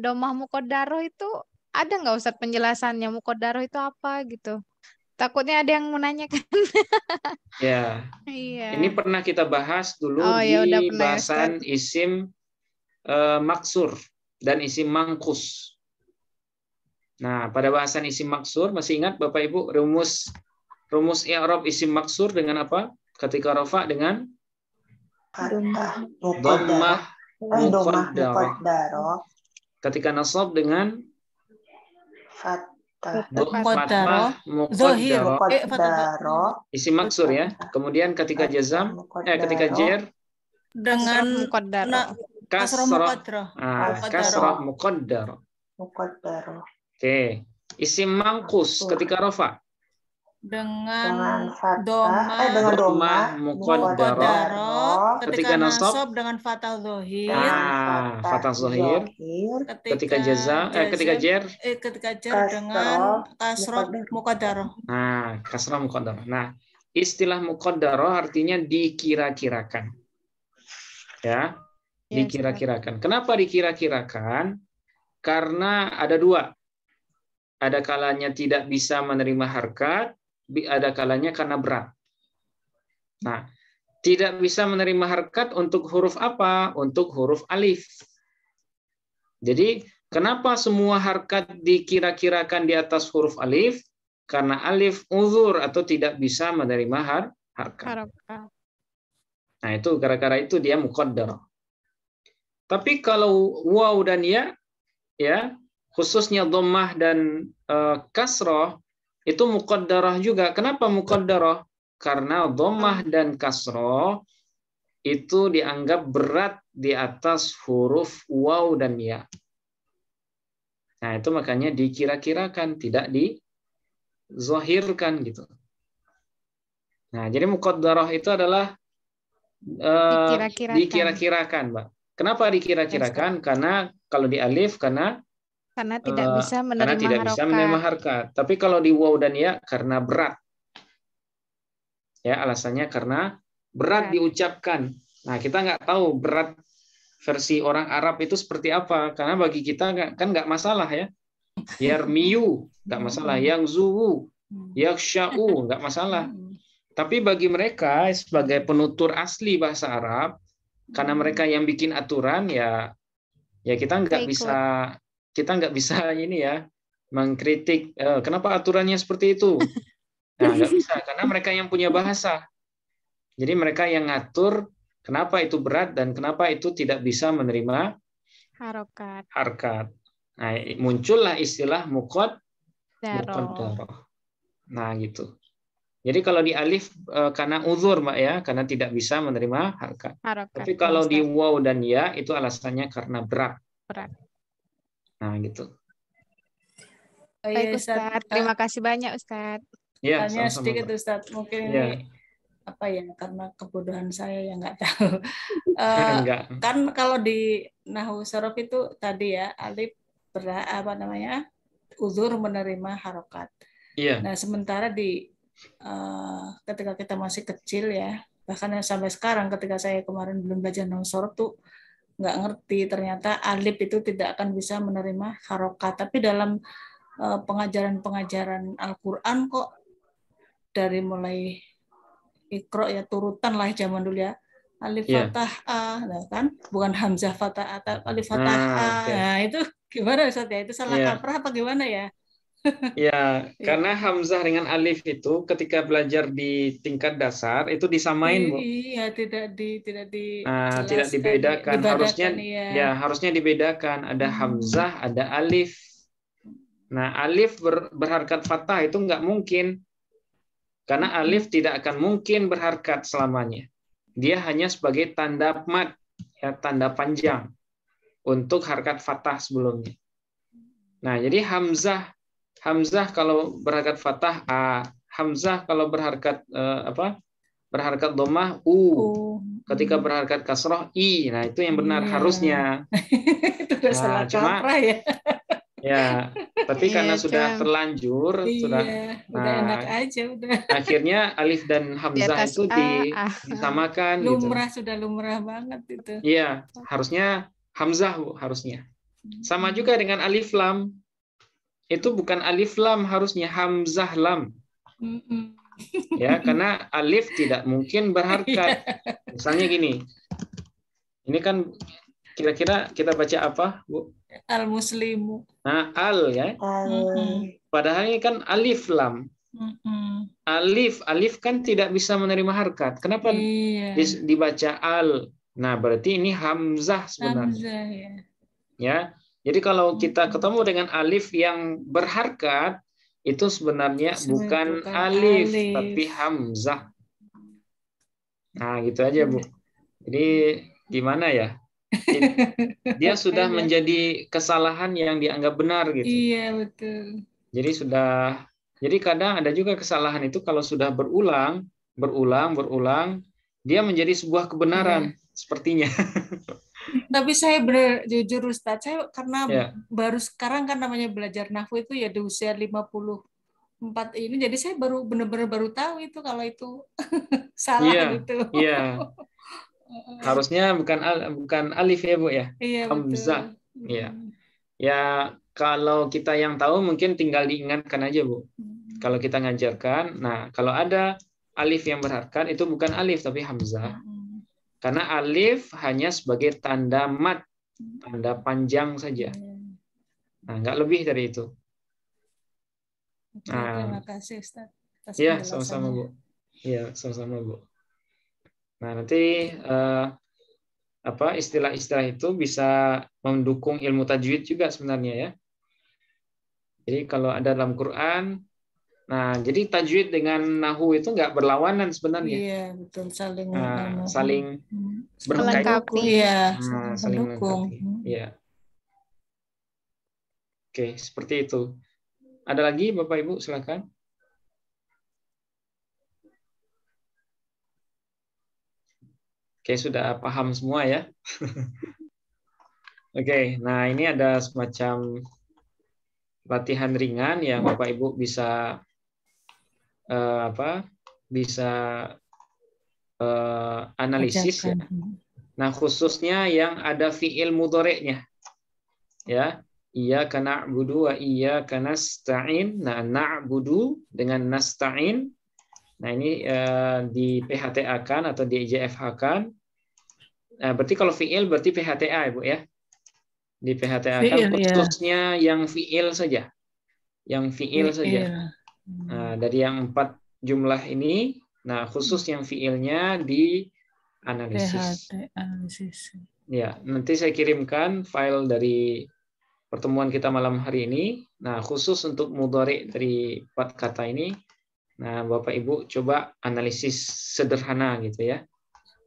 domah muqaddarah itu ada nggak Ustadz penjelasannya? Muqaddarah itu apa gitu? Takutnya ada yang menanyakan. Ya. Iya. Ini pernah kita bahas dulu di bahasan isim maksur dan isim mangkus. Nah, pada bahasan isim maksur, masih ingat Bapak Ibu rumus i'rab isim maksur dengan apa? Ketika rafa dengan dhammah muqaddarah. Ketika nasab dengan fathah muqaddarah. Isim maksur ya. Kemudian ketika jazam, ketika jer dengan kasrah muqaddarah. Oke. Isim mangkus ketika rafa dengan dhammah muqaddarah. Ketika nasab dengan fathah zahir. Fathah zahir. Ketika jazam, ketika jer dengan kasrah muqaddarah. Kasrah muqaddarah. Nah, istilah muqaddarah artinya dikira-kirakan. Ya. Dikira-kirakan. Kenapa dikira-kirakan? Karena ada dua. Ada kalanya tidak bisa menerima harkat, ada kalanya karena berat. Nah, tidak bisa menerima harkat untuk huruf apa? Untuk huruf alif. Jadi, kenapa semua harkat dikira-kirakan di atas huruf alif? Karena alif uzur atau tidak bisa menerima harkat. Nah, itu gara-gara itu dia muqaddarah. Tapi kalau waw dan ya, khususnya dhammah dan kasroh itu muqaddarah juga. Kenapa muqaddarah? Karena dhammah dan kasroh itu dianggap berat di atas huruf waw dan ya. Nah, itu makanya dikira-kirakan, tidak dizahirkan gitu. Nah, jadi muqaddarah itu adalah dikira-kirakan, Mbak. Kenapa dikira-kirakan? Karena kalau di alif karena tidak bisa menerima harkat. Tapi kalau di waw dan ya karena berat. Ya, alasannya karena berat diucapkan. Nah, kita nggak tahu berat versi orang Arab itu seperti apa. Karena bagi kita kan nggak masalah ya. Yarmiyu nggak masalah. Yang zuwu, yaksha'u nggak masalah. Tapi bagi mereka sebagai penutur asli bahasa Arab, karena mereka yang bikin aturan ya kita nggak bisa ini ya mengkritik kenapa aturannya seperti itu. Nah, nggak bisa karena mereka yang punya bahasa. Jadi mereka yang ngatur kenapa itu berat dan kenapa itu tidak bisa menerima harkat. Nah, muncullah istilah muqaddarah. Nah, gitu. Jadi kalau di alif karena uzur, Mbak ya, karena tidak bisa menerima harkat. Tapi kalau di waw dan ya itu alasannya karena berat. Nah, gitu. Baik, Ustaz. Terima kasih banyak, Ustaz. Ya, tanya sedikit, Ustaz. Mungkin ini apa ya, karena kebodohan saya yang nggak tahu. Kan kalau di nahwu sorof itu tadi ya, alif uzur menerima harokat. Nah, sementara di ketika kita masih kecil ya, bahkan sampai sekarang ketika saya kemarin belum belajar nahwu sorof tuh nggak ngerti ternyata alif itu tidak akan bisa menerima harokat. Tapi dalam pengajaran Al-Quran kok dari mulai Iqra ya turutan lah zaman dulu ya, alif fathah a, kan bukan hamzah fathah a, alif fathah a. Nah, itu gimana Ustaz ya? Itu salah kaprah apa gimana ya? Ya, karena hamzah dengan alif itu ketika belajar di tingkat dasar itu disamain, Bu. Iya, tidak dibedakan. Harusnya dibedakan. Ada hamzah, ada alif. Nah, alif berharkat fathah itu nggak mungkin. Karena alif tidak akan mungkin berharkat selamanya. Dia hanya sebagai tanda mad, ya, tanda panjang untuk harkat fathah sebelumnya. Nah, jadi hamzah kalau berharkat fathah a, hamzah kalau berharkat berharkat dhammah u, ketika berharkat kasrah i. Nah, itu yang benar harusnya. Itu udah salah kaprah ya. Ya, tapi karena sudah terlanjur, sudah enak aja udah. Akhirnya alif dan hamzah itu disamakan. Sudah lumrah banget itu. Iya, harusnya hamzah, Bu, harusnya. Sama juga dengan alif lam. Itu bukan alif lam, harusnya hamzah lam. Ya, karena alif tidak mungkin berharkat. Misalnya gini. Ini kan Kira-kira kita baca apa, Bu? Al-muslimu. Nah, al ya. Padahal ini kan alif lam. Alif kan tidak bisa menerima harkat. Kenapa dibaca al? Nah, berarti ini hamzah sebenarnya. Hamzah, ya. Ya. Jadi kalau kita ketemu dengan alif yang berharkat, itu sebenarnya bukan alif, tapi hamzah. Nah, gitu aja, Bu. Jadi gimana ya? Dia sudah menjadi kesalahan yang dianggap benar gitu. Iya, betul. Jadi kadang ada juga kesalahan itu kalau sudah berulang, dia menjadi sebuah kebenaran sepertinya. Tapi saya jujur Ustaz, saya karena baru sekarang kan namanya belajar nahwu itu ya di usia 54 ini, jadi saya benar-benar baru tahu itu kalau itu salah gitu. Iya. Harusnya bukan alif ya, Bu ya. Iya, hamzah. Iya. Ya, kalau kita yang tahu mungkin tinggal diingatkan aja, Bu. Kalau kita ngajarkan, nah kalau ada alif yang berharkat itu bukan alif tapi hamzah. Karena alif hanya sebagai tanda mat, tanda panjang saja. Nah, nggak lebih dari itu. Terima kasih, Ustaz. Iya, sama-sama, Bu. Iya, sama-sama, Bu. Nah, nanti istilah-istilah itu bisa mendukung ilmu tajwid juga sebenarnya ya. Jadi kalau ada dalam Quran, nah jadi tajwid dengan nahwu itu nggak berlawanan sebenarnya. Iya, betul, saling melengkapi. Iya, saling melengkapi. Iya. Oke, seperti itu. Ada lagi Bapak Ibu, silakan. Oke, sudah paham semua ya. Oke, nah ini ada semacam latihan ringan yang Bapak Ibu bisa analisis ya. Nah, khususnya yang ada fiil mudhari'nya. Ya, iyyaka na'budu wa iyyaka nasta'in. Nah, na'budu dengan nasta'in. Nah, ini di PHTA-kan atau di IJFH-kan. Nah, berarti kalau fiil berarti PHTA, Ibu ya. Di PHTA-kan khususnya yang fiil saja. Yang fiil saja. Nah, dari yang 4 jumlah ini, nah khusus yang fiilnya dianalisis. Ya, nanti saya kirimkan file dari pertemuan kita malam hari ini. Nah, khusus untuk mudhari dari 4 kata ini, nah Bapak Ibu coba analisis sederhana gitu ya.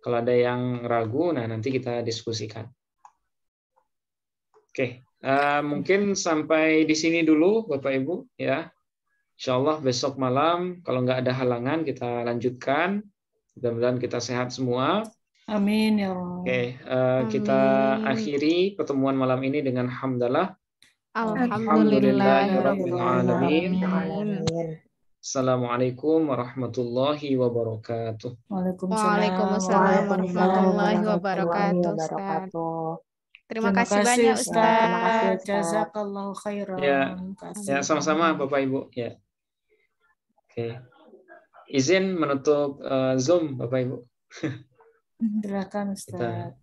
Kalau ada yang ragu, nah nanti kita diskusikan. Oke, mungkin sampai di sini dulu Bapak Ibu ya. Insya Allah besok malam kalau nggak ada halangan kita lanjutkan. Mudah-mudahan kita sehat semua. Amin ya Allah. Oke, kita akhiri pertemuan malam ini dengan hamdalah. Alhamdulillahirabbil alamin. Assalamualaikum warahmatullahi wabarakatuh. Waalaikumsalam warahmatullahi wabarakatuh. Terima kasih banyak Ustaz. Jazakallahu khairan. Ya, sama-sama Bapak Ibu ya. Oke. Izin menutup Zoom Bapak Ibu. Silakan Ustaz.